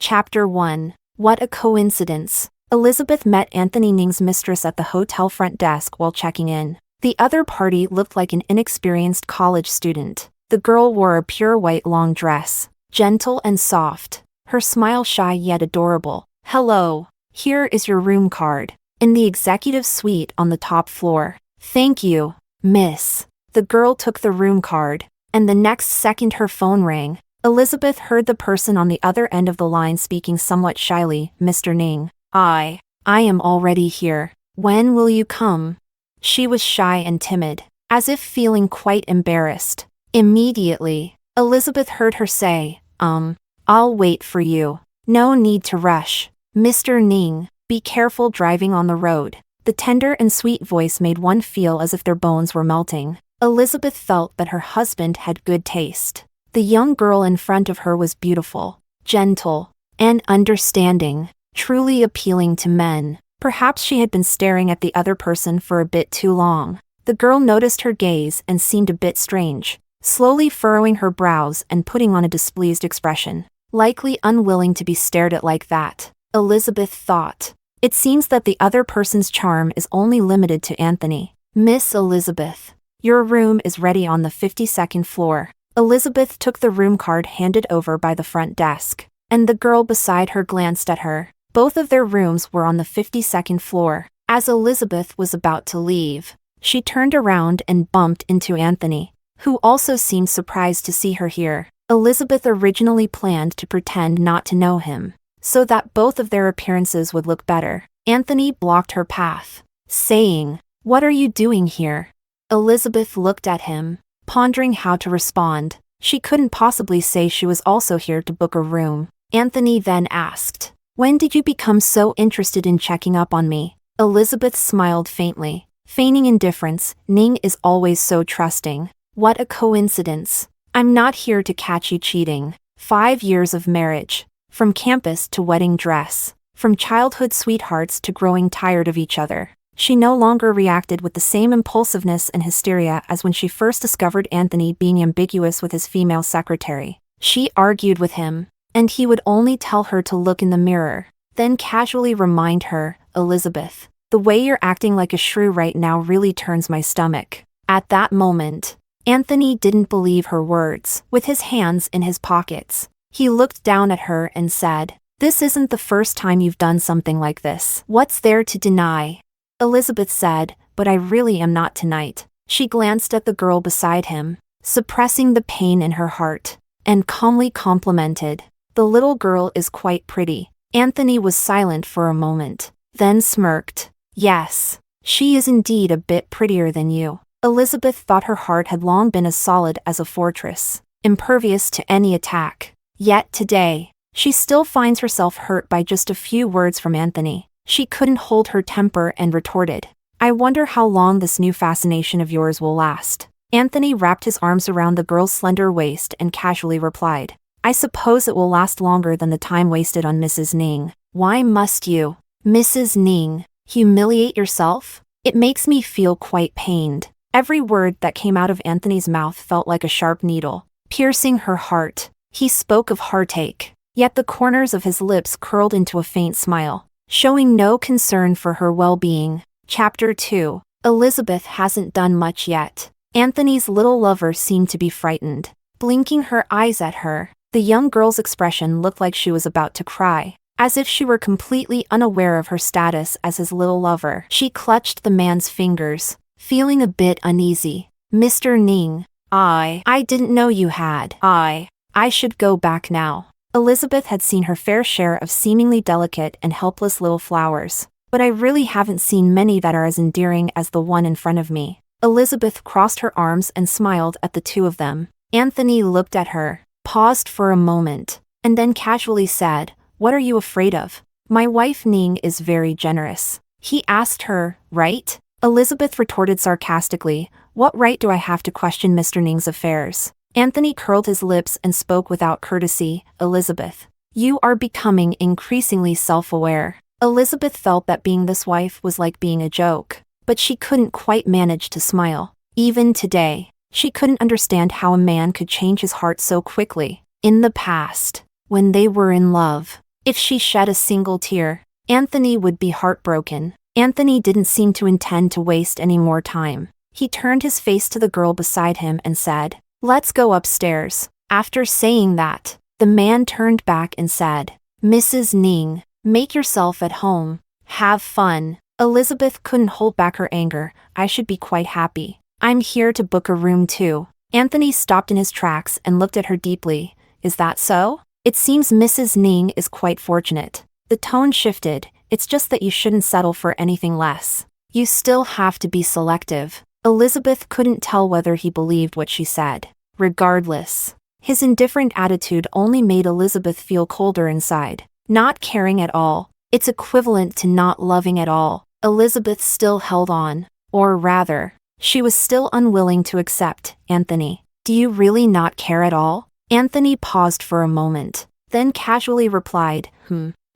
Chapter 1. What a coincidence. Elizabeth met Anthony Ning's mistress at the hotel front desk while checking in. The other party looked like an inexperienced college student. The girl wore a pure white long dress, gentle and soft, her smile shy yet adorable. "Hello. Here is your room card. In the executive suite on the top floor." "Thank you, miss." The girl took the room card, and the next second her phone rang. Elizabeth heard the person on the other end of the line speaking somewhat shyly. "Mr. Ning. I am already here. When will you come?" She was shy and timid, as if feeling quite embarrassed. Immediately, Elizabeth heard her say, "I'll wait for you. No need to rush. Mr. Ning, be careful driving on the road." The tender and sweet voice made one feel as if their bones were melting. Elizabeth felt that her husband had good taste. The young girl in front of her was beautiful, gentle, and understanding, truly appealing to men. Perhaps she had been staring at the other person for a bit too long. The girl noticed her gaze and seemed a bit strange, slowly furrowing her brows and putting on a displeased expression. Likely unwilling to be stared at like that, Elizabeth thought. It seems that the other person's charm is only limited to Anthony. "Miss Elizabeth, your room is ready on the 52nd floor." Elizabeth took the room card handed over by the front desk, and the girl beside her glanced at her. Both of their rooms were on the 52nd floor. As Elizabeth was about to leave, she turned around and bumped into Anthony, who also seemed surprised to see her here. Elizabeth originally planned to pretend not to know him, so that both of their appearances would look better. Anthony blocked her path, saying, "What are you doing here?" Elizabeth looked at him, pondering how to respond. She couldn't possibly say she was also here to book a room. Anthony then asked, "When did you become so interested in checking up on me?" Elizabeth smiled faintly, feigning indifference. "Ning is always so trusting." "What a coincidence. I'm not here to catch you cheating." 5 years of marriage, from campus to wedding dress, from childhood sweethearts to growing tired of each other. She no longer reacted with the same impulsiveness and hysteria as when she first discovered Anthony being ambiguous with his female secretary. She argued with him, and he would only tell her to look in the mirror, then casually remind her, "Elizabeth, the way you're acting like a shrew right now really turns my stomach." At that moment, Anthony didn't believe her words. With his hands in his pockets, he looked down at her and said, "This isn't the first time you've done something like this. What's there to deny?" Elizabeth said, "But I really am not tonight." She glanced at the girl beside him, suppressing the pain in her heart, and calmly complimented, "The little girl is quite pretty." Anthony was silent for a moment, then smirked. "Yes, she is indeed a bit prettier than you." Elizabeth thought her heart had long been as solid as a fortress, impervious to any attack. Yet today, she still finds herself hurt by just a few words from Anthony. She couldn't hold her temper and retorted, "I wonder how long this new fascination of yours will last." Anthony wrapped his arms around the girl's slender waist and casually replied, "I suppose it will last longer than the time wasted on Mrs. Ning." "Why must you, Mrs. Ning, humiliate yourself? It makes me feel quite pained." Every word that came out of Anthony's mouth felt like a sharp needle, piercing her heart. He spoke of heartache, yet the corners of his lips curled into a faint smile, showing no concern for her well-being. Chapter 2. Elizabeth hasn't done much yet. Anthony's little lover seemed to be frightened, blinking her eyes at her. The young girl's expression looked like she was about to cry, as if she were completely unaware of her status as his little lover. She clutched the man's fingers, feeling a bit uneasy. "Mr. Ning, I didn't know you had. I should go back now." Elizabeth had seen her fair share of seemingly delicate and helpless little flowers, but I really haven't seen many that are as endearing as the one in front of me. Elizabeth crossed her arms and smiled at the two of them. Anthony looked at her, paused for a moment, and then casually said, "What are you afraid of? My wife Ning is very generous." He asked her, "Right?" Elizabeth retorted sarcastically, "What right do I have to question Mr. Ning's affairs?" Anthony curled his lips and spoke without courtesy, "Elizabeth, you are becoming increasingly self-aware." Elizabeth felt that being this wife was like being a joke, but she couldn't quite manage to smile. Even today, she couldn't understand how a man could change his heart so quickly. In the past, when they were in love, If she shed a single tear, Anthony would be heartbroken. Anthony didn't seem to intend to waste any more time. He turned his face to the girl beside him and said, "Let's go upstairs." After saying that, the man turned back and said, "Mrs. Ning, make yourself at home. Have fun." Elizabeth couldn't hold back her anger. "I should be quite happy. I'm here to book a room too." Anthony stopped in his tracks and looked at her deeply. "Is that so? It seems Mrs. Ning is quite fortunate." The tone shifted. "It's just that you shouldn't settle for anything less. You still have to be selective." Elizabeth couldn't tell whether he believed what she said. Regardless, his indifferent attitude only made Elizabeth feel colder inside. Not caring at all. It's equivalent to not loving at all. Elizabeth still held on. Or rather, she was still unwilling to accept. "Anthony, do you really not care at all?" Anthony paused for a moment, then casually replied,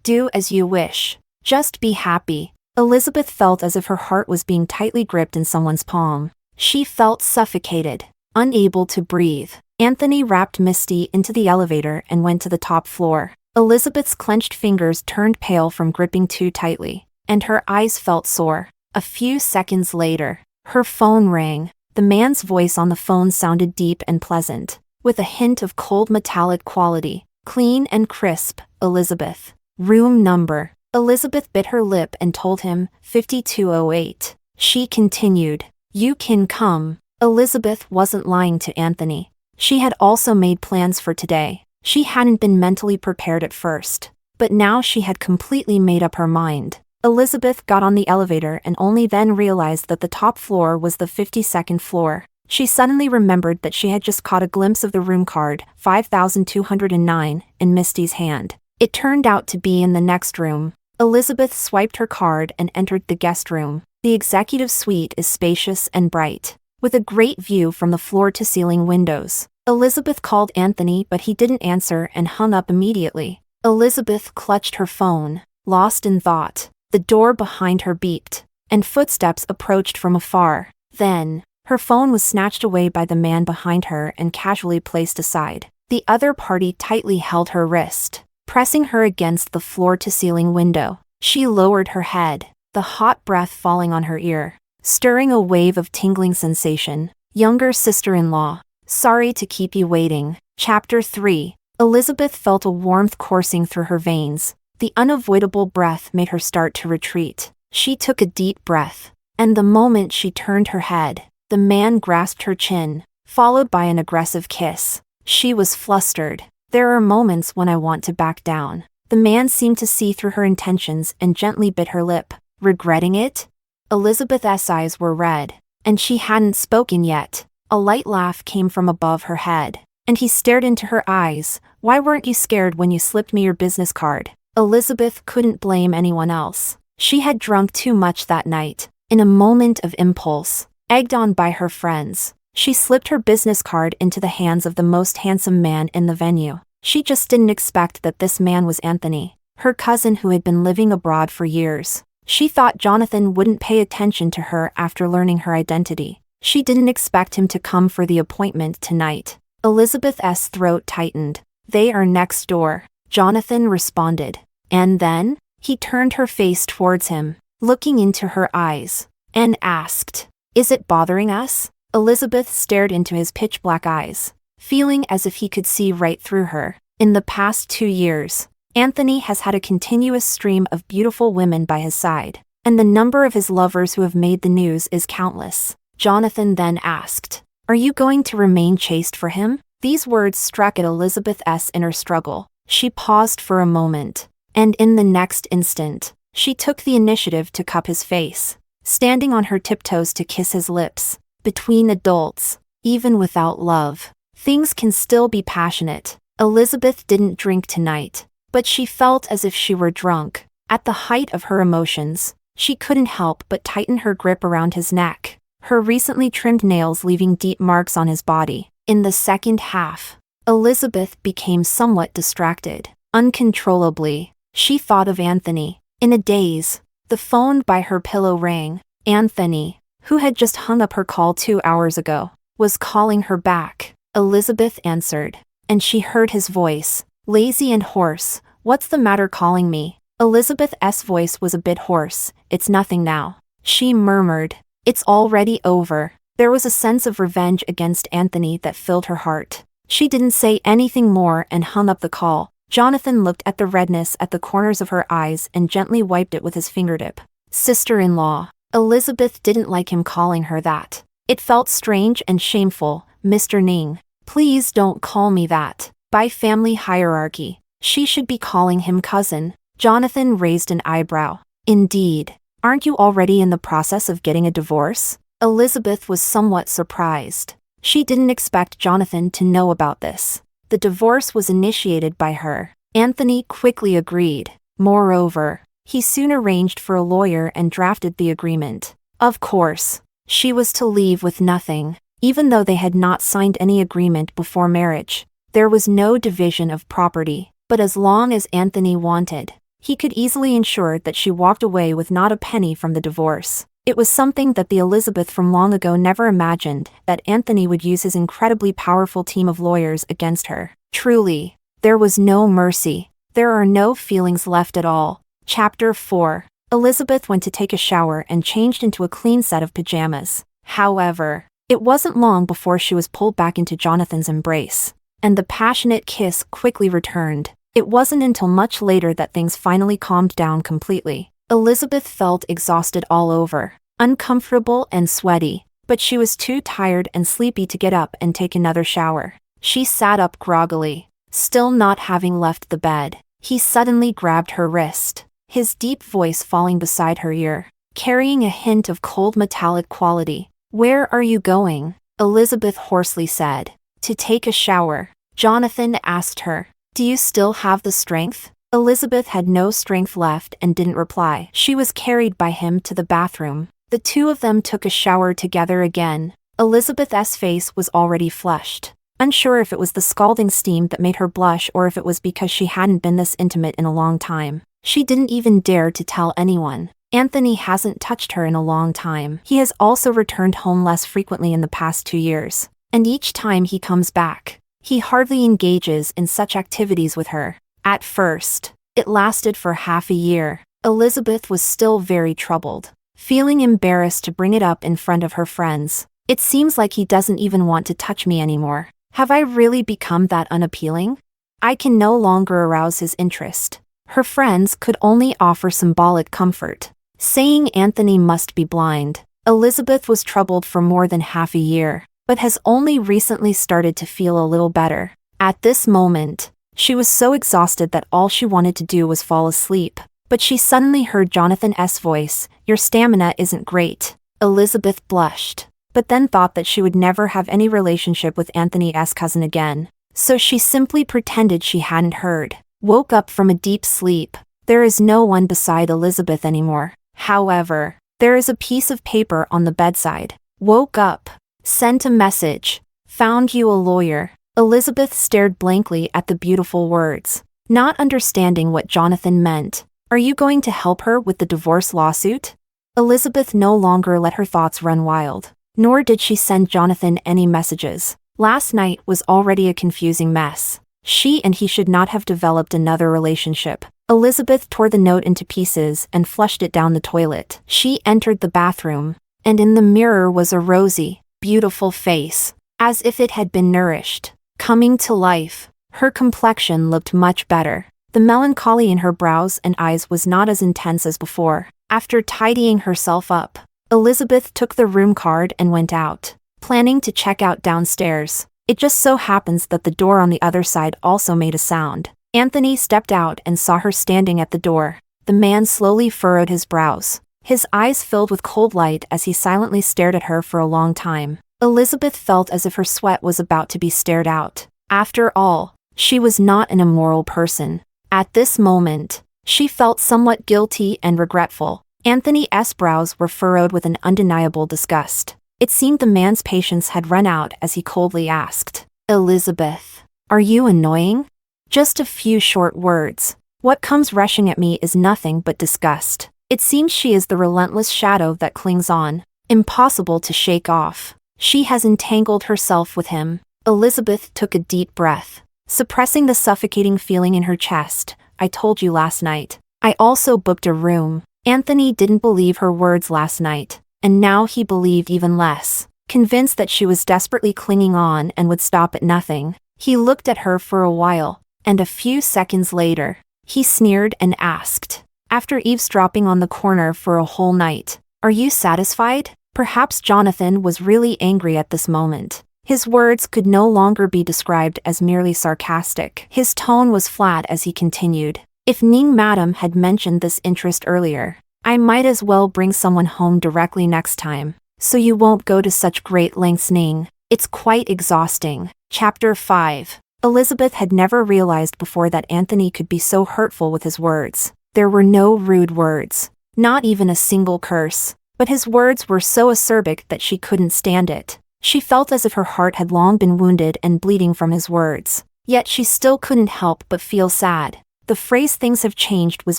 "Do as you wish. Just be happy." Elizabeth felt as if her heart was being tightly gripped in someone's palm. She felt suffocated, unable to breathe. Anthony wrapped Misty into the elevator and went to the top floor. Elizabeth's clenched fingers turned pale from gripping too tightly, and her eyes felt sore. A few seconds later, her phone rang. The man's voice on the phone sounded deep and pleasant, with a hint of cold metallic quality. "Clean and crisp, Elizabeth. Room number." Elizabeth bit her lip and told him, 5208. She continued, "You can come." Elizabeth wasn't lying to Anthony. She had also made plans for today. She hadn't been mentally prepared at first, but now she had completely made up her mind. Elizabeth got on the elevator and only then realized that the top floor was the 52nd floor. She suddenly remembered that she had just caught a glimpse of the room card, 5209, in Misty's hand. It turned out to be in the next room. Elizabeth swiped her card and entered the guest room. The executive suite is spacious and bright, with a great view from the floor-to-ceiling windows. Elizabeth called Anthony, but he didn't answer and hung up immediately. Elizabeth clutched her phone, lost in thought. The door behind her beeped, and footsteps approached from afar. Then, her phone was snatched away by the man behind her and casually placed aside. The other party tightly held her wrist, pressing her against the floor-to-ceiling window. She lowered her head, the hot breath falling on her ear, stirring a wave of tingling sensation. Younger sister-in-law. "Sorry to keep you waiting." Chapter 3. Elizabeth felt a warmth coursing through her veins. The unavoidable breath made her start to retreat. She took a deep breath, and the moment she turned her head, the man grasped her chin, followed by an aggressive kiss. She was flustered. "There are moments when I want to back down." The man seemed to see through her intentions and gently bit her lip. "Regretting it?" Elizabeth's eyes were red, and she hadn't spoken yet. A light laugh came from above her head, and he stared into her eyes. "Why weren't you scared when you slipped me your business card?" Elizabeth couldn't blame anyone else. She had drunk too much that night. In a moment of impulse, egged on by her friends, she slipped her business card into the hands of the most handsome man in the venue. She just didn't expect that this man was Anthony, her cousin who had been living abroad for years. She thought Jonathan wouldn't pay attention to her after learning her identity. She didn't expect him to come for the appointment tonight. Elizabeth's throat tightened. "They are next door," Jonathan responded. And then, he turned her face towards him, looking into her eyes, and asked, "Is it bothering us?" Elizabeth stared into his pitch-black eyes, feeling as if he could see right through her. In the past 2 years, Anthony has had a continuous stream of beautiful women by his side, and the number of his lovers who have made the news is countless. Jonathan then asked, "Are you going to remain chaste for him?" These words struck at Elizabeth's inner struggle. She paused for a moment, and in the next instant, she took the initiative to cup his face, standing on her tiptoes to kiss his lips. Between adults, even without love, things can still be passionate. Elizabeth didn't drink tonight, but she felt as if she were drunk. At the height of her emotions, she couldn't help but tighten her grip around his neck, her recently trimmed nails leaving deep marks on his body. In the second half, Elizabeth became somewhat distracted. Uncontrollably, she thought of Anthony. In a daze, the phone by her pillow rang. Anthony, who had just hung up her call 2 hours ago, was calling her back. Elizabeth answered, and she heard his voice, lazy and hoarse. What's the matter calling me? Elizabeth's voice was a bit hoarse. It's nothing now. She murmured. It's already over. There was a sense of revenge against Anthony that filled her heart. She didn't say anything more and hung up the call. Jonathan looked at the redness at the corners of her eyes and gently wiped it with his fingertip. Sister-in-law. Elizabeth didn't like him calling her that. It felt strange and shameful. Mr. Ning. Please don't call me that. By family hierarchy, she should be calling him cousin. Jonathan raised an eyebrow. Indeed. Aren't you already in the process of getting a divorce? Elizabeth was somewhat surprised. She didn't expect Jonathan to know about this. The divorce was initiated by her. Anthony quickly agreed. Moreover, he soon arranged for a lawyer and drafted the agreement. Of course, she was to leave with nothing. Even though they had not signed any agreement before marriage, there was no division of property. But as long as Anthony wanted, he could easily ensure that she walked away with not a penny from the divorce. It was something that the Elizabeth from long ago never imagined, that Anthony would use his incredibly powerful team of lawyers against her. Truly, there was no mercy. There are no feelings left at all. Chapter 4. Elizabeth went to take a shower and changed into a clean set of pajamas. However, it wasn't long before she was pulled back into Jonathan's embrace, and the passionate kiss quickly returned. It wasn't until much later that things finally calmed down completely. Elizabeth felt exhausted all over, uncomfortable and sweaty, but she was too tired and sleepy to get up and take another shower. She sat up groggily, still not having left the bed. He suddenly grabbed her wrist, his deep voice falling beside her ear, carrying a hint of cold metallic quality. Where are you going? Elizabeth hoarsely said. To take a shower. Jonathan asked her. Do you still have the strength? Elizabeth had no strength left and didn't reply. She was carried by him to the bathroom. The two of them took a shower together again. Elizabeth's face was already flushed, unsure if it was the scalding steam that made her blush or if it was because she hadn't been this intimate in a long time. She didn't even dare to tell anyone. Anthony hasn't touched her in a long time. He has also returned home less frequently in the past 2 years. And each time he comes back, he hardly engages in such activities with her. At first, it lasted for half a year. Elizabeth was still very troubled, feeling embarrassed to bring it up in front of her friends. It seems like he doesn't even want to touch me anymore. Have I really become that unappealing? I can no longer arouse his interest. Her friends could only offer symbolic comfort, saying Anthony must be blind. Elizabeth was troubled for more than half a year, but has only recently started to feel a little better. At this moment, she was so exhausted that all she wanted to do was fall asleep. But she suddenly heard Jonathan's voice. Your stamina isn't great. Elizabeth blushed, but then thought that she would never have any relationship with Anthony's cousin again. So she simply pretended she hadn't heard. Woke up from a deep sleep. There is no one beside Elizabeth anymore. However, there is a piece of paper on the bedside. Woke up. Sent a message. Found you a lawyer. Elizabeth stared blankly at the beautiful words, not understanding what Jonathan meant. Are you going to help her with the divorce lawsuit? Elizabeth no longer let her thoughts run wild, nor did she send Jonathan any messages. Last night was already a confusing mess. She and he should not have developed another relationship. Elizabeth tore the note into pieces and flushed it down the toilet. She entered the bathroom, and in the mirror was a rosy, beautiful face, as if it had been nourished, coming to life. Her complexion looked much better. The melancholy in her brows and eyes was not as intense as before. After tidying herself up, Elizabeth took the room card and went out, planning to check out downstairs. It just so happens that the door on the other side also made a sound. Anthony stepped out and saw her standing at the door. The man slowly furrowed his brows. His eyes filled with cold light as he silently stared at her for a long time. Elizabeth felt as if her sweat was about to be stared out. After all, she was not an immoral person. At this moment, she felt somewhat guilty and regretful. Anthony's brows were furrowed with an undeniable disgust. It seemed the man's patience had run out as he coldly asked, Elizabeth, are you annoying? Just a few short words. What comes rushing at me is nothing but disgust. It seems she is the relentless shadow that clings on, impossible to shake off. She has entangled herself with him. Elizabeth took a deep breath, suppressing the suffocating feeling in her chest. I told you last night. I also booked a room. Anthony didn't believe her words last night, and now he believed even less. Convinced that she was desperately clinging on and would stop at nothing, he looked at her for a while, and a few seconds later, he sneered and asked, after eavesdropping on the corner for a whole night, "Are you satisfied?" Perhaps Jonathan was really angry at this moment. His words could no longer be described as merely sarcastic. His tone was flat as he continued, "If Ning Madam had mentioned this interest earlier, I might as well bring someone home directly next time, so you won't go to such great lengths, Ning. It's quite exhausting." Chapter 5. Elizabeth had never realized before that Anthony could be so hurtful with his words. There were no rude words, not even a single curse, but his words were so acerbic that she couldn't stand it. She felt as if her heart had long been wounded and bleeding from his words. Yet she still couldn't help but feel sad. The phrase "things have changed" was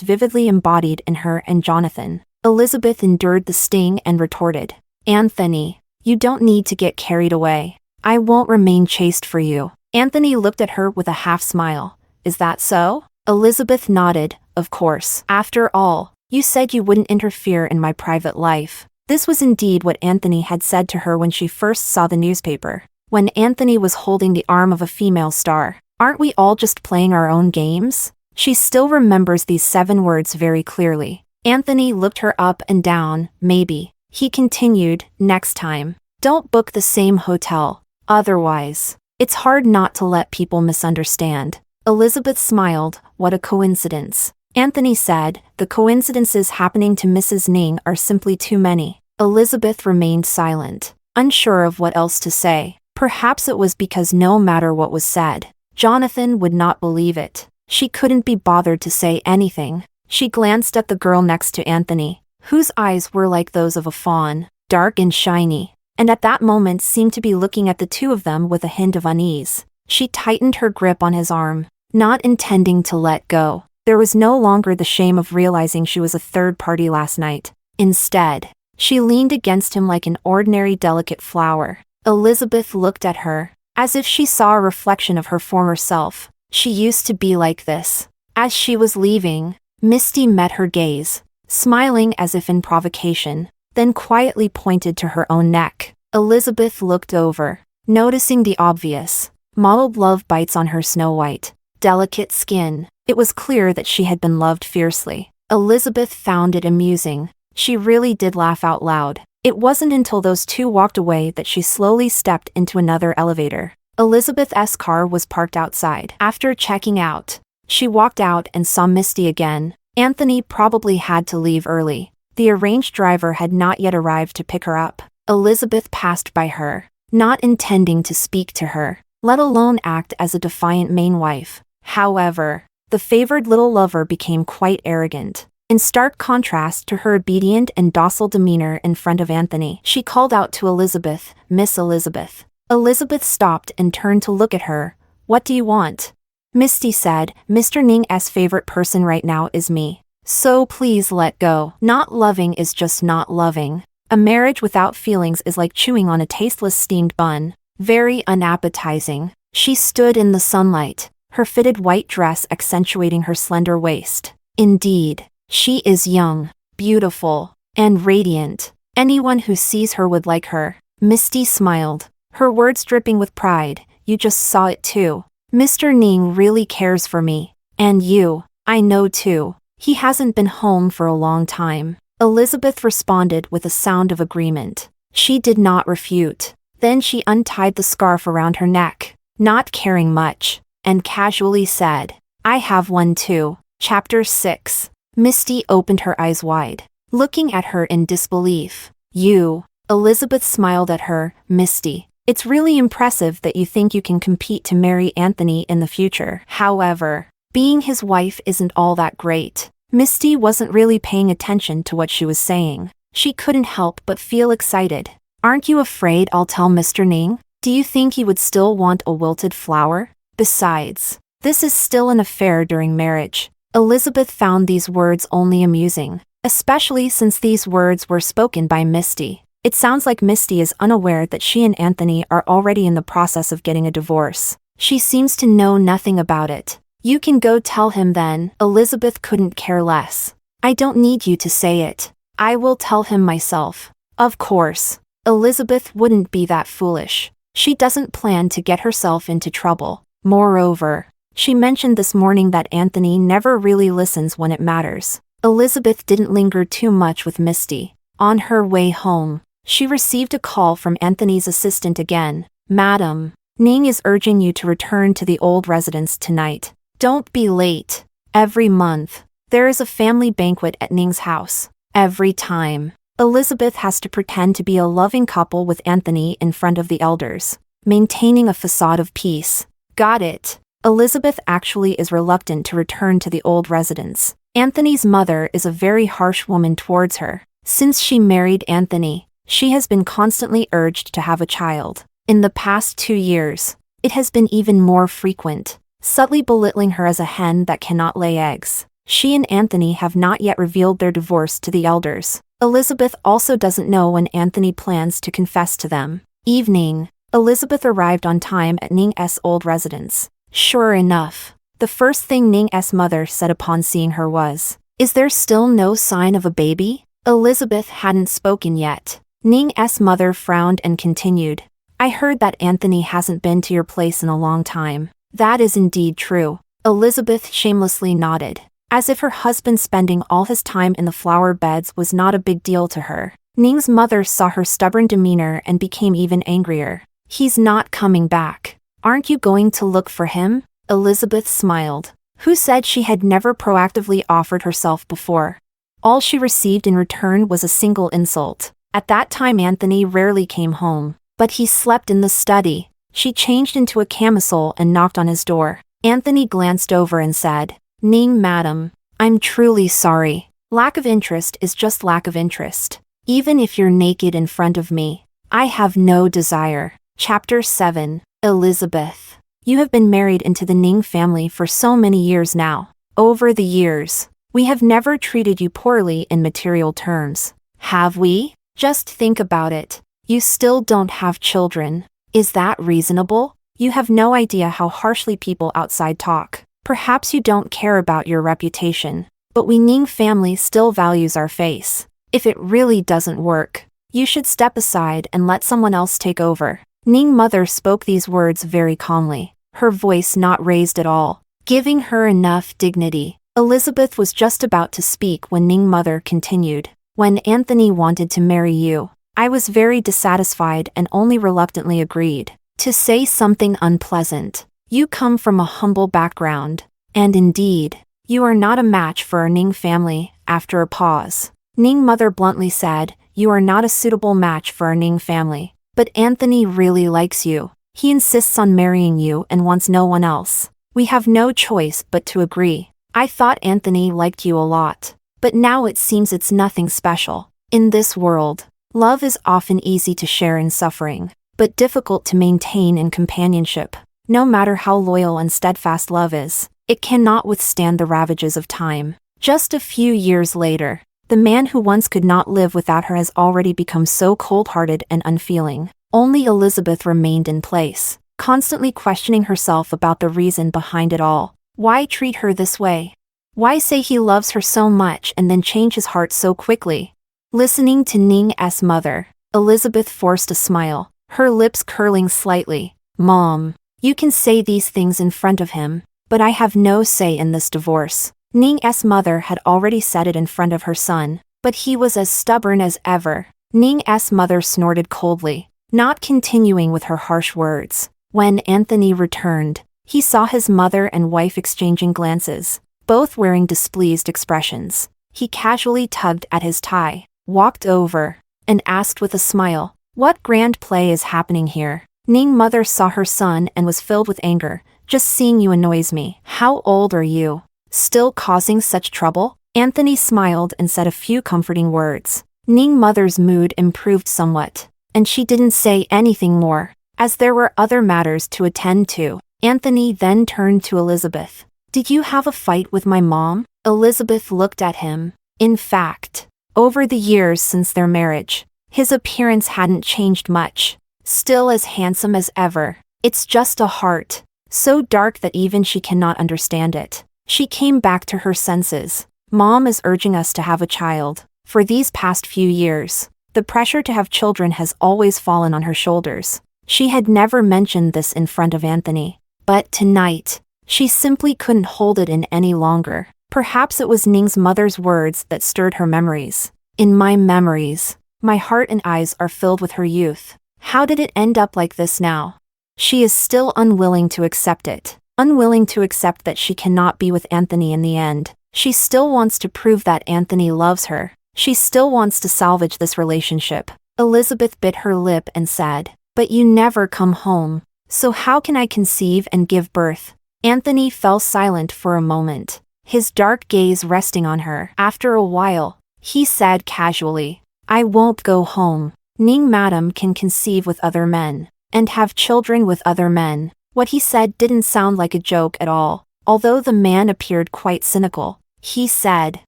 vividly embodied in her and Jonathan. Elizabeth endured the sting and retorted, "Anthony, you don't need to get carried away. I won't remain chaste for you." Anthony looked at her with a half smile. "Is that so?" Elizabeth nodded, "Of course. After all, you said you wouldn't interfere in my private life." This was indeed what Anthony had said to her when she first saw the newspaper. When Anthony was holding the arm of a female star. "Aren't we all just playing our own games?" She still remembers these 7 words very clearly. Anthony looked her up and down. "Maybe," he continued, "next time, don't book the same hotel. Otherwise, it's hard not to let people misunderstand." Elizabeth smiled. "What a coincidence." Anthony said, "The coincidences happening to Mrs. Ning are simply too many." Elizabeth remained silent, unsure of what else to say. Perhaps it was because no matter what was said, Jonathan would not believe it. She couldn't be bothered to say anything. She glanced at the girl next to Anthony, whose eyes were like those of a fawn, dark and shiny, and at that moment seemed to be looking at the two of them with a hint of unease. She tightened her grip on his arm, not intending to let go. There was no longer the shame of realizing she was a third party last night. Instead, she leaned against him like an ordinary delicate flower. Elizabeth looked at her, as if she saw a reflection of her former self. She used to be like this. As she was leaving, Misty met her gaze, smiling as if in provocation, then quietly pointed to her own neck. Elizabeth looked over, noticing the obvious, mottled love bites on her snow-white, delicate skin. It was clear that she had been loved fiercely. Elizabeth found it amusing. She really did laugh out loud. It wasn't until those two walked away that she slowly stepped into another elevator. Elizabeth's car was parked outside. After checking out, she walked out and saw Misty again. Anthony probably had to leave early. The arranged driver had not yet arrived to pick her up. Elizabeth passed by her, not intending to speak to her, let alone act as a defiant main wife. However, the favored little lover became quite arrogant. In stark contrast to her obedient and docile demeanor in front of Anthony, she called out to Elizabeth, "Miss Elizabeth." Elizabeth stopped and turned to look at her. "What do you want?" Misty said, "Mr. Ning's favorite person right now is me. So please let go." Not loving is just not loving. A marriage without feelings is like chewing on a tasteless steamed bun. Very unappetizing. She stood in the sunlight, her fitted white dress accentuating her slender waist. Indeed, she is young, beautiful, and radiant. Anyone who sees her would like her. Misty smiled, her words dripping with pride. "You just saw it too. Mr. Ning really cares for me. And you, I know too. He hasn't been home for a long time." Elizabeth responded with a sound of agreement. She did not refute. Then she untied the scarf around her neck, not caring much, and casually said, "I have one too." Chapter 6. Misty opened her eyes wide, looking at her in disbelief. "You?" Elizabeth smiled at her. "Misty, it's really impressive that you think you can compete to marry Anthony in the future. However, being his wife isn't all that great." Misty wasn't really paying attention to what she was saying. She couldn't help but feel excited. "Aren't you afraid I'll tell Mr. Ning? Do you think he would still want a wilted flower? Besides, this is still an affair during marriage." Elizabeth found these words only amusing, especially since these words were spoken by Misty. It sounds like Misty is unaware that she and Anthony are already in the process of getting a divorce. She seems to know nothing about it. You can go tell him then. Elizabeth couldn't care less. I don't need you to say it. I will tell him myself. Of course. Elizabeth wouldn't be that foolish. She doesn't plan to get herself into trouble. Moreover, she mentioned this morning that Anthony never really listens when it matters. Elizabeth didn't linger too much with Misty. On her way home, she received a call from Anthony's assistant again. Madam, Ning is urging you to return to the old residence tonight. Don't be late. Every month, there is a family banquet at Ning's house. Every time, Elizabeth has to pretend to be a loving couple with Anthony in front of the elders, maintaining a facade of peace. Got it. Elizabeth actually is reluctant to return to the old residence. Anthony's mother is a very harsh woman towards her. Since she married Anthony, she has been constantly urged to have a child. In the past 2 years, it has been even more frequent, subtly belittling her as a hen that cannot lay eggs. She and Anthony have not yet revealed their divorce to the elders. Elizabeth also doesn't know when Anthony plans to confess to them. Evening, Elizabeth arrived on time at Ning's old residence. Sure enough, the first thing Ning's mother said upon seeing her was, "Is there still no sign of a baby?" Elizabeth hadn't spoken yet. Ning's mother frowned and continued, "I heard that Anthony hasn't been to your place in a long time." That is indeed true. Elizabeth shamelessly nodded, as if her husband spending all his time in the flower beds was not a big deal to her. Ning's mother saw her stubborn demeanor and became even angrier. "He's not coming back. Aren't you going to look for him?" Elizabeth smiled. Who said she had never proactively offered herself before? All she received in return was a single insult. At that time Anthony rarely came home, but he slept in the study. She changed into a camisole and knocked on his door. Anthony glanced over and said, "Ning, madam, I'm truly sorry. Lack of interest is just lack of interest. Even if you're naked in front of me, I have no desire." Chapter 7. Elizabeth. You have been married into the Ning family for so many years now. Over the years, we have never treated you poorly in material terms. Have we? Just think about it. You still don't have children. Is that reasonable? You have no idea how harshly people outside talk. Perhaps you don't care about your reputation, but we Ning family still values our face. If it really doesn't work, you should step aside and let someone else take over. Ning mother spoke these words very calmly, her voice not raised at all, giving her enough dignity. Elizabeth was just about to speak when Ning mother continued, "When Anthony wanted to marry you, I was very dissatisfied and only reluctantly agreed. To say something unpleasant, you come from a humble background, and indeed, you are not a match for our Ning family." After a pause, Ning mother bluntly said, "You are not a suitable match for our Ning family. But Anthony really likes you. He insists on marrying you and wants no one else. We have no choice but to agree. I thought Anthony liked you a lot, but now it seems it's nothing special. In this world, love is often easy to share in suffering, but difficult to maintain in companionship. No matter how loyal and steadfast love is, it cannot withstand the ravages of time." Just a few years later, the man who once could not live without her has already become so cold-hearted and unfeeling. Only Elizabeth remained in place, constantly questioning herself about the reason behind it all. Why treat her this way? Why say he loves her so much and then change his heart so quickly? Listening to Ning's mother, Elizabeth forced a smile, her lips curling slightly. "Mom, you can say these things in front of him, but I have no say in this divorce." Ning's mother had already said it in front of her son, but he was as stubborn as ever. Ning's mother snorted coldly, not continuing with her harsh words. When Anthony returned, he saw his mother and wife exchanging glances, both wearing displeased expressions. He casually tugged at his tie, walked over, and asked with a smile, "What grand play is happening here?" Ning mother saw her son and was filled with anger. "Just seeing you annoys me. How old are you? Still causing such trouble?" Anthony smiled and said a few comforting words. Ning mother's mood improved somewhat, and she didn't say anything more, as there were other matters to attend to. Anthony then turned to Elizabeth. "Did you have a fight with my mom?" Elizabeth looked at him. In fact, over the years since their marriage, his appearance hadn't changed much. Still as handsome as ever. "It's just a heart. so dark that even she cannot understand it. She came back to her senses. Mom is urging us to have a child. For these past few years, the pressure to have children has always fallen on her shoulders. She had never mentioned this in front of Anthony. But tonight, she simply couldn't hold it in any longer. Perhaps it was Ning's mother's words that stirred her memories. In my memories, my heart and eyes are filled with her youth. How did it end up like this now? She is still unwilling to accept it. Unwilling to accept that she cannot be with Anthony in the end. She still wants to prove that Anthony loves her. She still wants to salvage this relationship. Elizabeth bit her lip and said, "But you never come home. So how can I conceive and give birth?" Anthony fell silent for a moment, his dark gaze resting on her. After a while, he said casually, "I won't go home. Ning madam can conceive with other men, and have children with other men." What he said didn't sound like a joke at all, although the man appeared quite cynical. He said,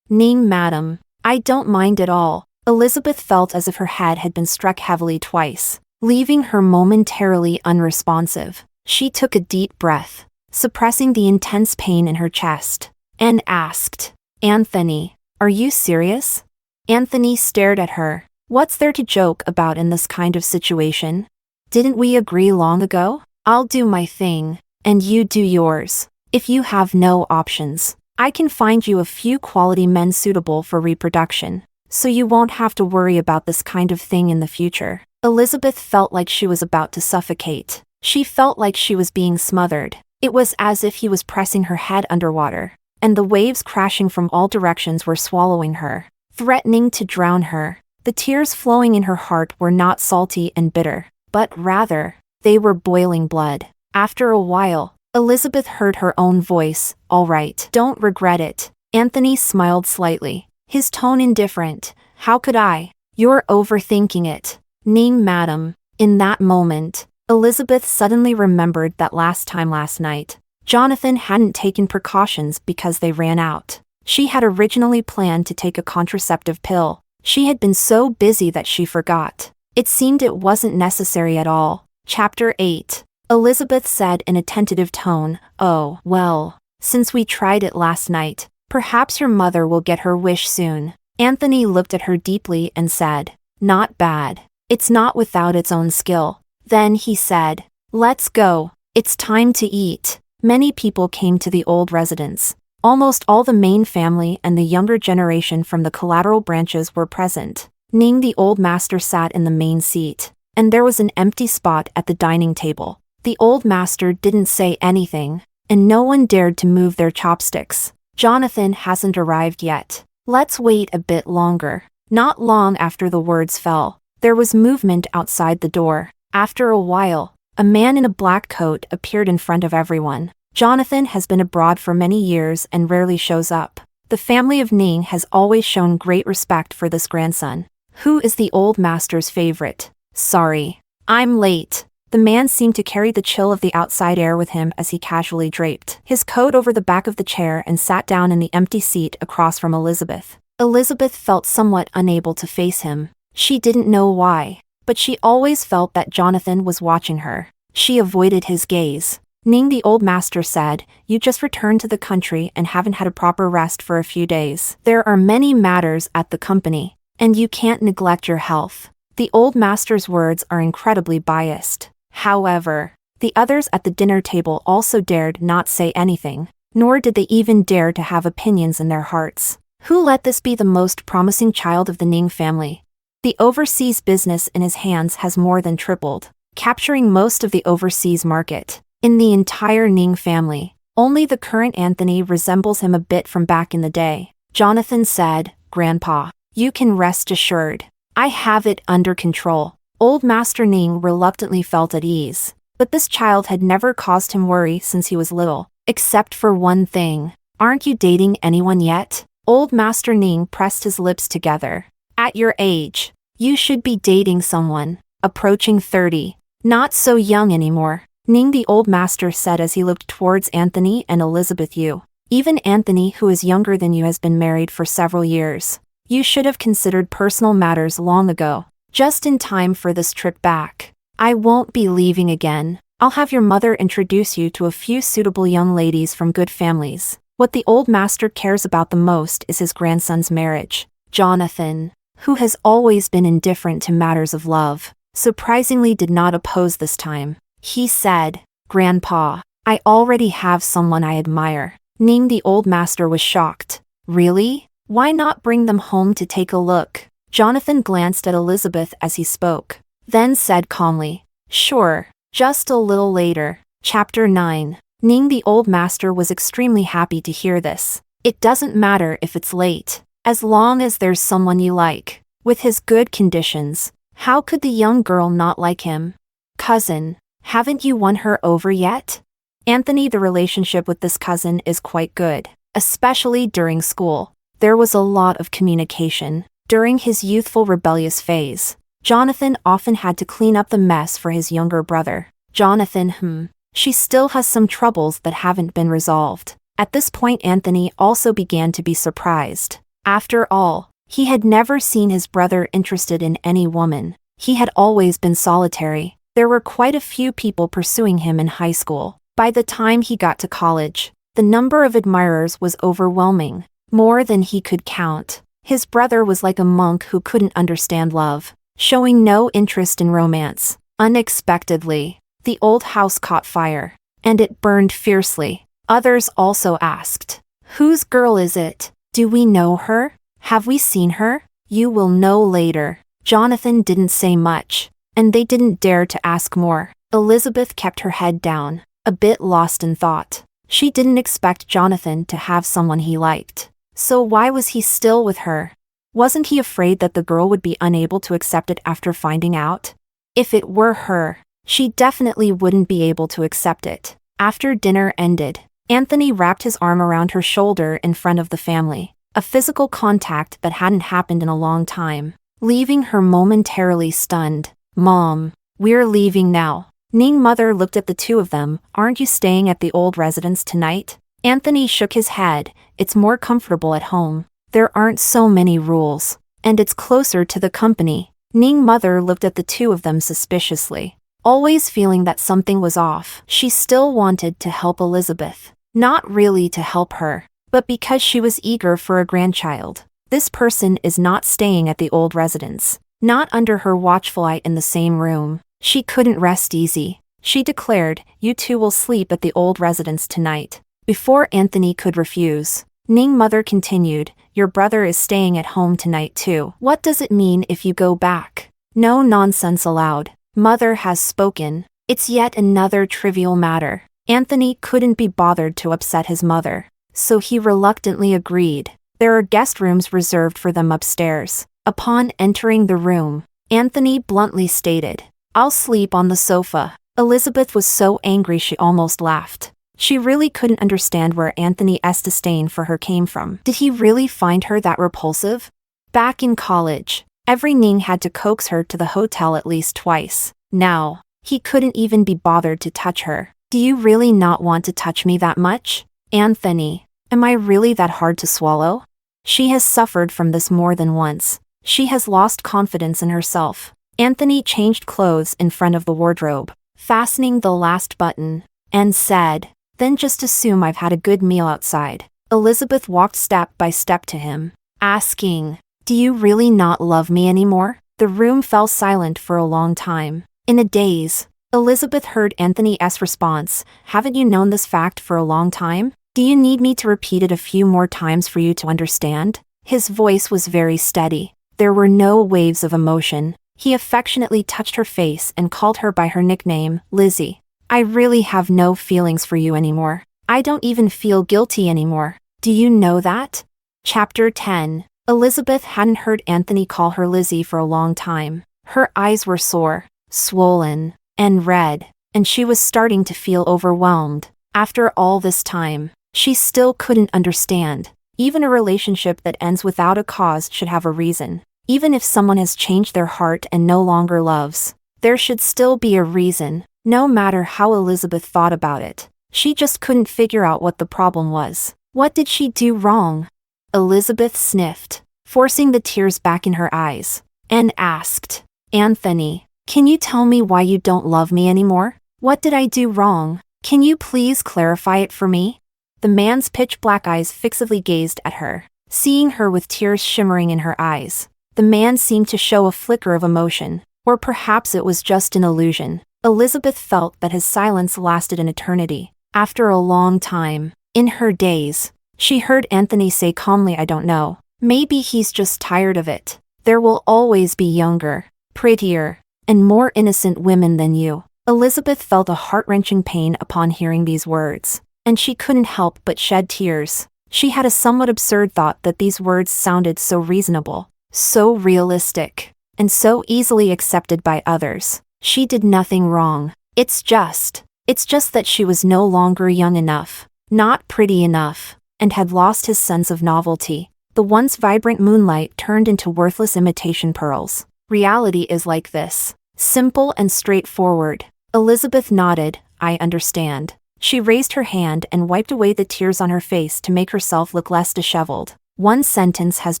"Ning madam, I don't mind at all." Elizabeth felt as if her head had been struck heavily twice, leaving her momentarily unresponsive. She took a deep breath, suppressing the intense pain in her chest, and asked, "Anthony, are you serious?" Anthony stared at her. "What's there to joke about in this kind of situation? Didn't we agree long ago? I'll do my thing, and you do yours. If you have no options, I can find you a few quality men suitable for reproduction, so you won't have to worry about this kind of thing in the future." Elizabeth felt like she was about to suffocate. She felt like she was being smothered. It was as if he was pressing her head underwater, and the waves crashing from all directions were swallowing her, threatening to drown her. The tears flowing in her heart were not salty and bitter, but rather, they were boiling blood. After a while, Elizabeth heard her own voice. "All right, don't regret it." Anthony smiled slightly, his tone indifferent. "How could I? You're overthinking it, Ning madam." In that moment, Elizabeth suddenly remembered that last night, Jonathan hadn't taken precautions because they ran out. She had originally planned to take a contraceptive pill. She had been so busy that she forgot. It seemed it wasn't necessary at all. Chapter 8. Elizabeth said in a tentative tone, "Oh, well, since we tried it last night, perhaps your mother will get her wish soon." Anthony looked at her deeply and said, "Not bad. It's not without its own skill." Then he said, "Let's go. It's time to eat." Many people came to the old residence. Almost all the main family and the younger generation from the collateral branches were present. Ning the old master sat in the main seat, and there was an empty spot at the dining table. The old master didn't say anything, and no one dared to move their chopsticks. "Jonathan hasn't arrived yet. Let's wait a bit longer." Not long after the words fell, there was movement outside the door. After a while, a man in a black coat appeared in front of everyone. Jonathan has been abroad for many years and rarely shows up. The family of Ning has always shown great respect for this grandson, who is the old master's favorite. "Sorry, I'm late." The man seemed to carry the chill of the outside air with him as he casually draped his coat over the back of the chair and sat down in the empty seat across from Elizabeth. Elizabeth felt somewhat unable to face him. She didn't know why, but she always felt that Jonathan was watching her. She avoided his gaze. Ning the old master said, "You just returned to the country and haven't had a proper rest for a few days. There are many matters at the company, and you can't neglect your health." The old master's words are incredibly biased. However, the others at the dinner table also dared not say anything, nor did they even dare to have opinions in their hearts. Who let this be the most promising child of the Ning family? The overseas business in his hands has more than tripled, capturing most of the overseas market. In the entire Ning family, only the current Anthony resembles him a bit from back in the day. Jonathan said, "Grandpa, you can rest assured. I have it under control." Old Master Ning reluctantly felt at ease, but this child had never caused him worry since he was little, except for one thing. "Aren't you dating anyone yet?" Old Master Ning pressed his lips together. "At your age, you should be dating someone approaching 30. Not so young anymore," Ning the old master said as he looked towards Anthony and Elizabeth. "You, even Anthony who is younger than you has been married for several years. You should have considered personal matters long ago, just in time for this trip back. I won't be leaving again." I'll have your mother introduce you to a few suitable young ladies from good families. What the old master cares about the most is his grandson's marriage. Jonathan, who has always been indifferent to matters of love, surprisingly did not oppose this time. He said, "Grandpa, I already have someone I admire." Ning, the old master, was shocked. Really? Why not bring them home to take a look? Jonathan glanced at Elizabeth as he spoke, then said calmly, "Sure, just a little later." Chapter 9. Ning, the old master, was extremely happy to hear this. It doesn't matter if it's late, as long as there's someone you like. With his good conditions, how could the young girl not like him? Cousin, haven't you won her over yet? Anthony, the relationship with this cousin is quite good, especially during school. There was a lot of communication. During his youthful rebellious phase, Jonathan often had to clean up the mess for his younger brother. Jonathan, she still has some troubles that haven't been resolved. At this point, Anthony also began to be surprised. After all, he had never seen his brother interested in any woman. He had always been solitary. There were quite a few people pursuing him in high school. By the time he got to college, the number of admirers was overwhelming, more than he could count. His brother was like a monk who couldn't understand love, showing no interest in romance. Unexpectedly, the old house caught fire, and it burned fiercely. Others also asked, "Whose girl is it? Do we know her? Have we seen her?" "You will know later." Jonathan didn't say much, and they didn't dare to ask more. Elizabeth kept her head down, a bit lost in thought. She didn't expect Jonathan to have someone he liked. So why was he still with her? Wasn't he afraid that the girl would be unable to accept it after finding out? If it were her, she definitely wouldn't be able to accept it. After dinner ended, Anthony wrapped his arm around her shoulder in front of the family, a physical contact that hadn't happened in a long time, leaving her momentarily stunned. "Mom, we're leaving now." Ning mother looked at the two of them. "Aren't you staying at the old residence tonight?" Anthony shook his head. "It's more comfortable at home. There aren't so many rules, and it's closer to the company." Ning mother looked at the two of them suspiciously. Always feeling that something was off, she still wanted to help Elizabeth. Not really to help her, but because she was eager for a grandchild. This person is not staying at the old residence, not under her watchful eye in the same room. She couldn't rest easy. She declared, "You two will sleep at the old residence tonight." Before Anthony could refuse, Ning mother continued, "Your brother is staying at home tonight too. What does it mean if you go back?" "No nonsense allowed. Mother has spoken." It's yet another trivial matter. Anthony couldn't be bothered to upset his mother, so he reluctantly agreed. There are guest rooms reserved for them upstairs. Upon entering the room, Anthony bluntly stated, "I'll sleep on the sofa." Elizabeth was so angry she almost laughed. She really couldn't understand where Anthony's disdain for her came from. Did he really find her that repulsive? Back in college, every Ning had to coax her to the hotel at least twice. Now, he couldn't even be bothered to touch her. "Do you really not want to touch me that much? Anthony, am I really that hard to swallow?" She has suffered from this more than once. She has lost confidence in herself. Anthony changed clothes in front of the wardrobe, fastening the last button, and said, "Then just assume I've had a good meal outside." Elizabeth walked step by step to him, asking, "Do you really not love me anymore?" The room fell silent for a long time. In a daze, Elizabeth heard Anthony's response, "Haven't you known this fact for a long time? Do you need me to repeat it a few more times for you to understand?" His voice was very steady. There were no waves of emotion. He affectionately touched her face and called her by her nickname, Lizzie. "I really have no feelings for you anymore. I don't even feel guilty anymore. Do you know that?" Chapter 10. Elizabeth hadn't heard Anthony call her Lizzie for a long time. Her eyes were sore, swollen, and red, and she was starting to feel overwhelmed. After all this time, she still couldn't understand. Even a relationship that ends without a cause should have a reason. Even if someone has changed their heart and no longer loves, there should still be a reason, no matter how Elizabeth thought about it. She just couldn't figure out what the problem was. What did she do wrong? Elizabeth sniffed, forcing the tears back in her eyes, and asked, "Anthony, can you tell me why you don't love me anymore?" What did I do wrong? Can you please clarify it for me? The man's pitch-black eyes fixedly gazed at her, seeing her with tears shimmering in her eyes. The man seemed to show a flicker of emotion, or perhaps it was just an illusion. Elizabeth felt that his silence lasted an eternity. After a long time, in her daze, she heard Anthony say calmly, I don't know. Maybe he's just tired of it. There will always be younger, prettier, and more innocent women than you. Elizabeth felt a heart-wrenching pain upon hearing these words, and she couldn't help but shed tears. She had a somewhat absurd thought that these words sounded so reasonable, so realistic, and so easily accepted by others. She did nothing wrong. It's just that she was no longer young enough, not pretty enough, and had lost his sense of novelty. The once vibrant moonlight turned into worthless imitation pearls. Reality is like this. Simple and straightforward. Elizabeth nodded, I understand. She raised her hand and wiped away the tears on her face to make herself look less disheveled. One sentence has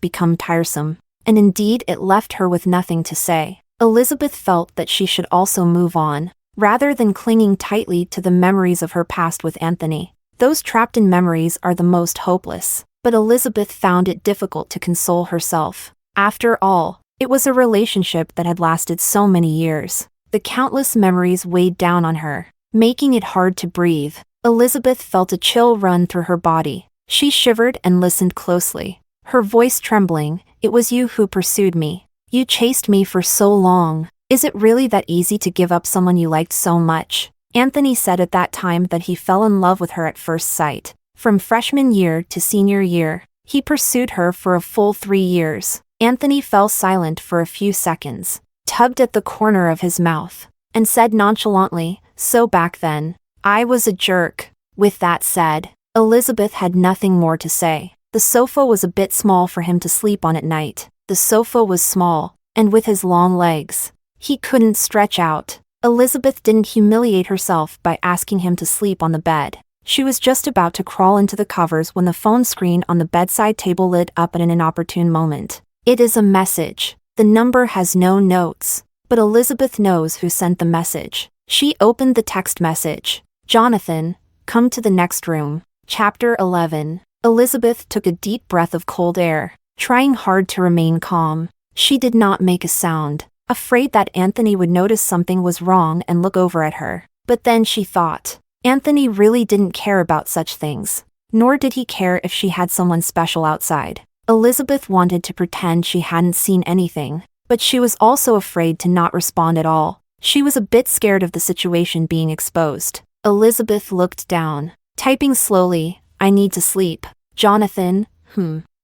become tiresome, and indeed it left her with nothing to say. Elizabeth felt that she should also move on, rather than clinging tightly to the memories of her past with Anthony. Those trapped in memories are the most hopeless, but Elizabeth found it difficult to console herself. After all, it was a relationship that had lasted so many years. The countless memories weighed down on her, making it hard to breathe. Elizabeth felt a chill run through her body. She shivered and listened closely, her voice trembling. It was you who pursued me. You chased me for so long. Is it really that easy to give up someone you liked so much? Anthony said at that time that he fell in love with her at first sight. From freshman year to senior year, he pursued her for a full 3 years. Anthony fell silent for a few seconds, tugged at the corner of his mouth, and said nonchalantly, so back then, I was a jerk. With that said, Elizabeth had nothing more to say. The sofa was a bit small for him to sleep on at night. The sofa was small, and with his long legs, he couldn't stretch out. Elizabeth didn't humiliate herself by asking him to sleep on the bed. She was just about to crawl into the covers when the phone screen on the bedside table lit up at an inopportune moment. It is a message. The number has no notes, but Elizabeth knows who sent the message. She opened the text message. Jonathan, come to the next room. Chapter 11. Elizabeth took a deep breath of cold air, trying hard to remain calm. She did not make a sound, afraid that Anthony would notice something was wrong and look over at her. But then she thought, Anthony really didn't care about such things, nor did he care if she had someone special outside. Elizabeth wanted to pretend she hadn't seen anything, but she was also afraid to not respond at all. She was a bit scared of the situation being exposed. Elizabeth looked down, typing slowly, I need to sleep. Jonathan,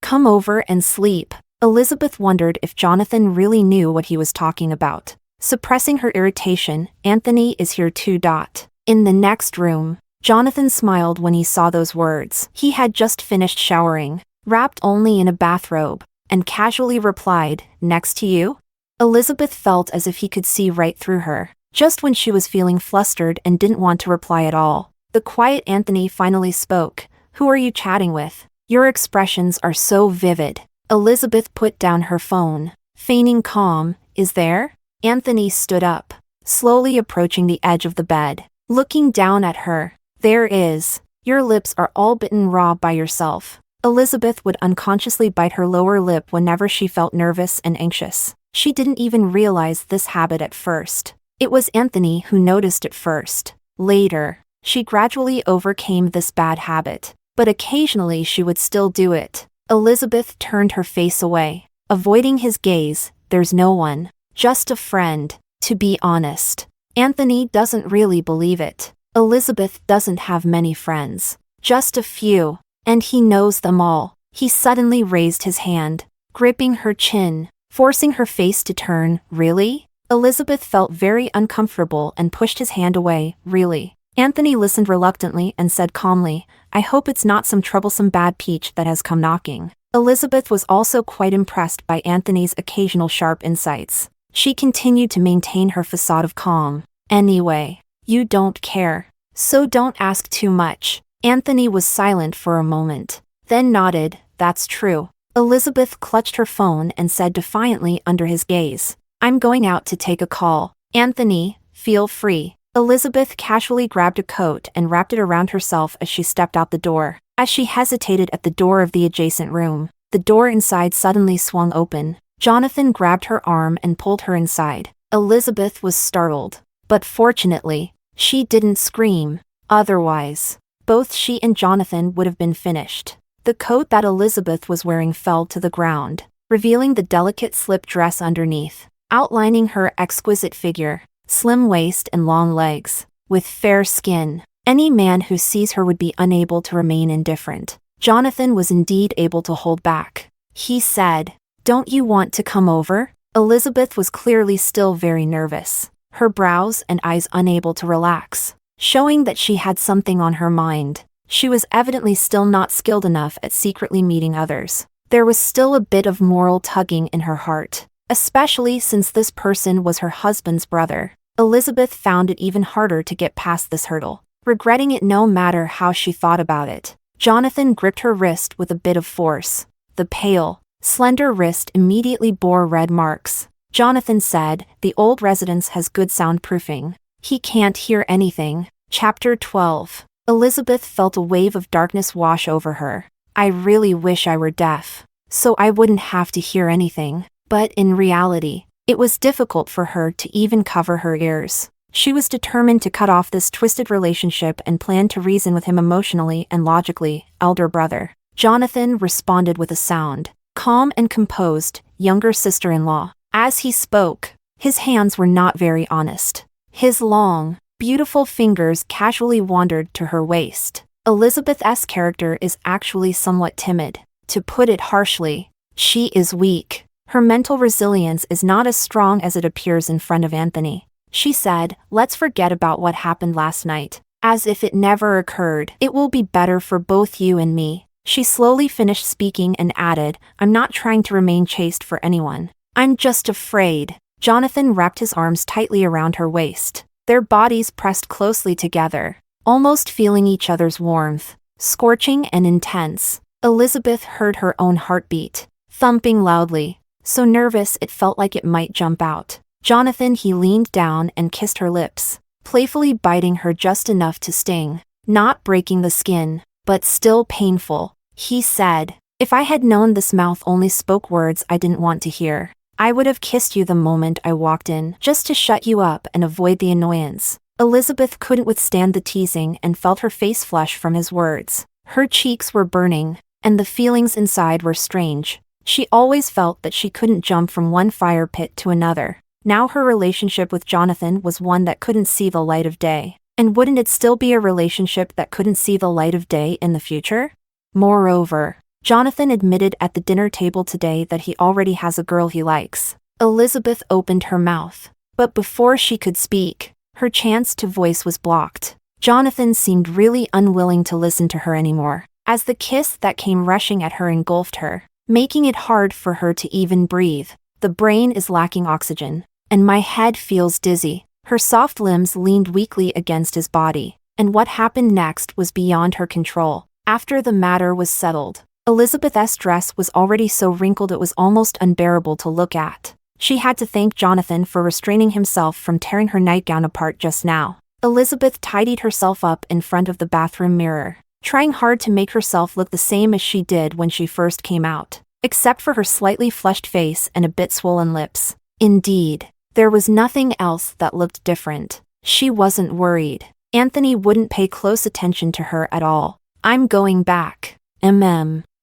come over and sleep. Elizabeth wondered if Jonathan really knew what he was talking about. Suppressing her irritation, Anthony is here too. In the next room. Jonathan smiled when he saw those words. He had just finished showering, wrapped only in a bathrobe, and casually replied, next to you? Elizabeth felt as if he could see right through her, just when she was feeling flustered and didn't want to reply at all. The quiet Anthony finally spoke. Who are you chatting with? Your expressions are so vivid. Elizabeth put down her phone, feigning calm. Is there? Anthony stood up, slowly approaching the edge of the bed, looking down at her. There is. Your lips are all bitten raw by yourself. Elizabeth would unconsciously bite her lower lip whenever she felt nervous and anxious. She didn't even realize this habit at first. It was Anthony who noticed it first. Later, she gradually overcame this bad habit, but occasionally she would still do it. Elizabeth turned her face away, avoiding his gaze. There's no one, just a friend. To be honest, Anthony doesn't really believe it. Elizabeth doesn't have many friends, just a few, and he knows them all. He suddenly raised his hand, gripping her chin, forcing her face to turn. Really? Elizabeth felt very uncomfortable and pushed his hand away. Really? Anthony listened reluctantly and said calmly, I hope it's not some troublesome bad peach that has come knocking. Elizabeth was also quite impressed by Anthony's occasional sharp insights. She continued to maintain her facade of calm. Anyway, you don't care, so don't ask too much. Anthony was silent for a moment, then nodded. That's true. Elizabeth clutched her phone and said defiantly under his gaze, I'm going out to take a call. Anthony, feel free. Elizabeth casually grabbed a coat and wrapped it around herself as she stepped out the door. As she hesitated at the door of the adjacent room, the door inside suddenly swung open. Jonathan grabbed her arm and pulled her inside. Elizabeth was startled, but fortunately, she didn't scream. Otherwise, both she and Jonathan would have been finished. The coat that Elizabeth was wearing fell to the ground, revealing the delicate slip dress underneath, outlining her exquisite figure, slim waist and long legs, with fair skin. Any man who sees her would be unable to remain indifferent. Jonathan was indeed able to hold back. He said, "Don't you want to come over?" Elizabeth was clearly still very nervous, her brows and eyes unable to relax, showing that she had something on her mind. She was evidently still not skilled enough at secretly meeting others. There was still a bit of moral tugging in her heart, especially since this person was her husband's brother. Elizabeth found it even harder to get past this hurdle, regretting it no matter how she thought about it. Jonathan gripped her wrist with a bit of force. The pale, slender wrist immediately bore red marks. Jonathan said, "The old residence has good soundproofing. He can't hear anything." Chapter 12. Elizabeth felt a wave of darkness wash over her. "I really wish I were deaf, so I wouldn't have to hear anything." But in reality, it was difficult for her to even cover her ears. She was determined to cut off this twisted relationship and planned to reason with him emotionally and logically. "Elder brother." Jonathan responded with a sound, calm and composed, "Younger sister-in-law." As he spoke, his hands were not very honest. His long, beautiful fingers casually wandered to her waist. Elizabeth's character is actually somewhat timid. To put it harshly, she is weak. Her mental resilience is not as strong as it appears in front of Anthony. She said, "Let's forget about what happened last night, as if it never occurred. It will be better for both you and me." She slowly finished speaking and added, "I'm not trying to remain chaste for anyone. I'm just afraid." Jonathan wrapped his arms tightly around her waist. Their bodies pressed closely together, almost feeling each other's warmth, scorching and intense. Elizabeth heard her own heartbeat, thumping loudly, so nervous it felt like it might jump out. Jonathan, he leaned down and kissed her lips, playfully biting her just enough to sting, not breaking the skin, but still painful. He said, "If I had known this mouth only spoke words I didn't want to hear, I would have kissed you the moment I walked in, just to shut you up and avoid the annoyance." Elizabeth couldn't withstand the teasing and felt her face flush from his words. Her cheeks were burning, and the feelings inside were strange. She always felt that she couldn't jump from one fire pit to another. Now her relationship with Jonathan was one that couldn't see the light of day. And wouldn't it still be a relationship that couldn't see the light of day in the future? Moreover, Jonathan admitted at the dinner table today that he already has a girl he likes. Elizabeth opened her mouth, but before she could speak, her chance to voice was blocked. Jonathan seemed really unwilling to listen to her anymore, as the kiss that came rushing at her engulfed her, making it hard for her to even breathe. "The brain is lacking oxygen, and my head feels dizzy." Her soft limbs leaned weakly against his body, and what happened next was beyond her control. After the matter was settled, Elizabeth's dress was already so wrinkled it was almost unbearable to look at. She had to thank Jonathan for restraining himself from tearing her nightgown apart just now. Elizabeth tidied herself up in front of the bathroom mirror, trying hard to make herself look the same as she did when she first came out, except for her slightly flushed face and a bit swollen lips. Indeed, there was nothing else that looked different. She wasn't worried. Anthony wouldn't pay close attention to her at all. "I'm going back."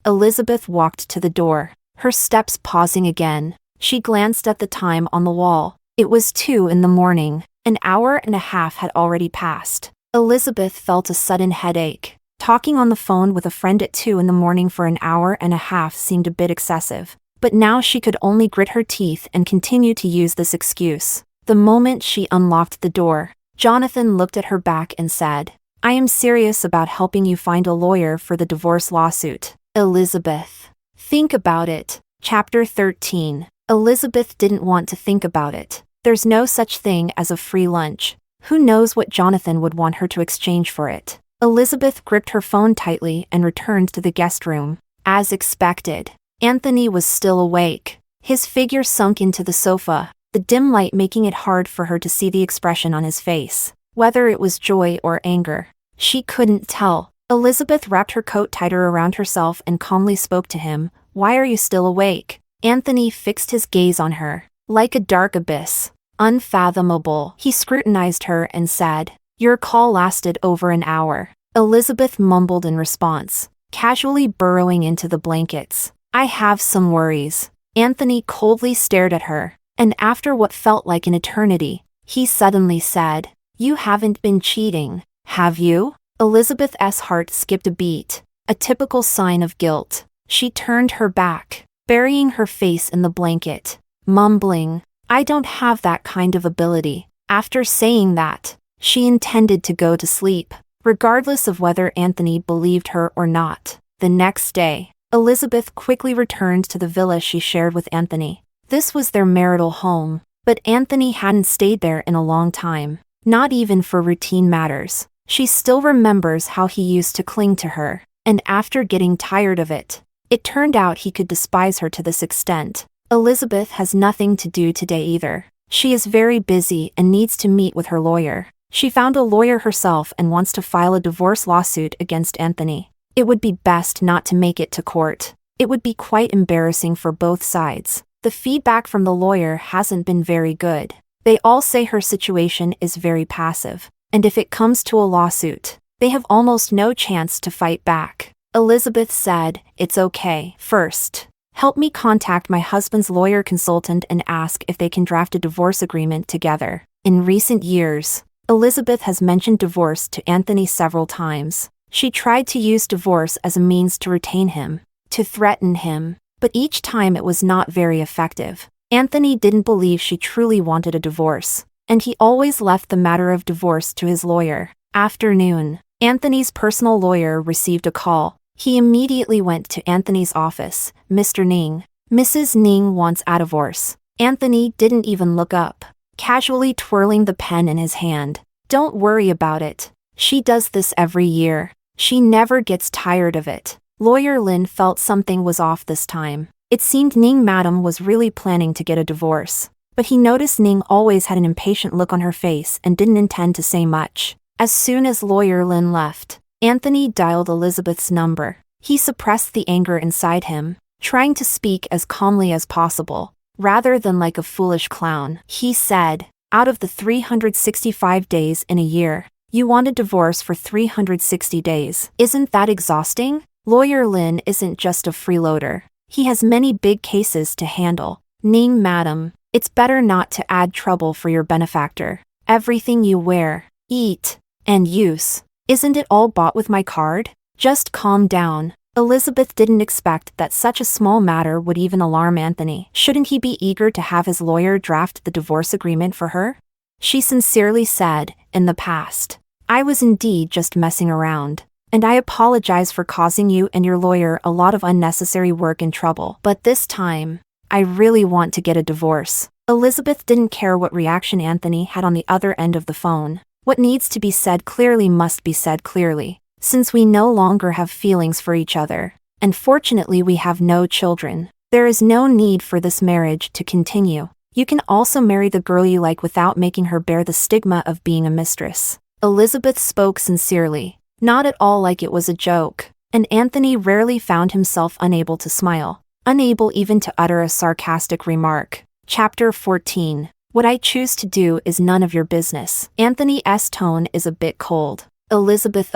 Elizabeth walked to the door, her steps pausing again. She glanced at the time on the wall. It was 2 in the morning. An hour and a half had already passed. Elizabeth felt a sudden headache. Talking on the phone with a friend at 2 in the morning for an hour and a half seemed a bit excessive. But now she could only grit her teeth and continue to use this excuse. The moment she unlocked the door, Jonathan looked at her back and said, "I am serious about helping you find a lawyer for the divorce lawsuit." Elizabeth. Think about it. Chapter 13. Elizabeth didn't want to think about it. There's no such thing as a free lunch. Who knows what Jonathan would want her to exchange for it? Elizabeth gripped her phone tightly and returned to the guest room. As expected, Anthony was still awake. His figure sunk into the sofa, the dim light making it hard for her to see the expression on his face. whether it was joy or anger. She couldn't tell. Elizabeth wrapped her coat tighter around herself and calmly spoke to him. "Why are you still awake?" Anthony fixed his gaze on her, like a dark abyss. Unfathomable. He scrutinized her and said, "Your call lasted over an hour." Elizabeth mumbled in response, casually burrowing into the blankets. "I have some worries." Anthony coldly stared at her, and after what felt like an eternity, he suddenly said, "You haven't been cheating, have you?" Elizabeth's heart skipped a beat, a typical sign of guilt. She turned her back, burying her face in the blanket, mumbling, "I don't have that kind of ability." After saying that, she intended to go to sleep, regardless of whether Anthony believed her or not. The next day, Elizabeth quickly returned to the villa she shared with Anthony. This was their marital home, but Anthony hadn't stayed there in a long time, not even for routine matters. She still remembers how he used to cling to her, and after getting tired of it, it turned out he could despise her to this extent. Elizabeth has nothing to do today either. She is very busy and needs to meet with her lawyer. She found a lawyer herself and wants to file a divorce lawsuit against Anthony. It would be best not to make it to court. It would be quite embarrassing for both sides. The feedback from the lawyer hasn't been very good. They all say her situation is very passive, and if it comes to a lawsuit, they have almost no chance to fight back. Elizabeth said, "It's okay. First, help me contact my husband's lawyer consultant and ask if they can draft a divorce agreement together." In recent years, Elizabeth has mentioned divorce to Anthony several times. She tried to use divorce as a means to retain him, to threaten him, but each time it was not very effective. Anthony didn't believe she truly wanted a divorce, and he always left the matter of divorce to his lawyer. Afternoon, Anthony's personal lawyer received a call. He immediately went to Anthony's office. "Mr. Ning, Mrs. Ning wants a divorce." Anthony didn't even look up, casually twirling the pen in his hand. "Don't worry about it. She does this every year. She never gets tired of it." Lawyer Lin felt something was off this time. It seemed Ning Madam was really planning to get a divorce, but he noticed Ning always had an impatient look on her face and didn't intend to say much. As soon as Lawyer Lin left, Anthony dialed Elizabeth's number. He suppressed the anger inside him, trying to speak as calmly as possible, rather than like a foolish clown. He said, "Out of the 365 days in a year, you want a divorce for 360 days. Isn't that exhausting?" Lawyer Lin isn't just a freeloader. He has many big cases to handle. "Ning Madam, it's better not to add trouble for your benefactor. Everything you wear, eat, and use, isn't it all bought with my card? Just calm down." Elizabeth didn't expect that such a small matter would even alarm Anthony. Shouldn't he be eager to have his lawyer draft the divorce agreement for her? She sincerely said, "In the past, I was indeed just messing around, and I apologize for causing you and your lawyer a lot of unnecessary work and trouble. But this time, I really want to get a divorce." Elizabeth didn't care what reaction Anthony had on the other end of the phone. What needs to be said clearly must be said clearly. Since we no longer have feelings for each other, and fortunately we have no children, there is no need for this marriage to continue. You can also marry the girl you like without making her bear the stigma of being a mistress. Elizabeth spoke sincerely, not at all like it was a joke, and Anthony rarely found himself unable to smile, unable even to utter a sarcastic remark. Chapter 14. What I choose to do is none of your business. Anthony's tone is a bit cold. Elizabeth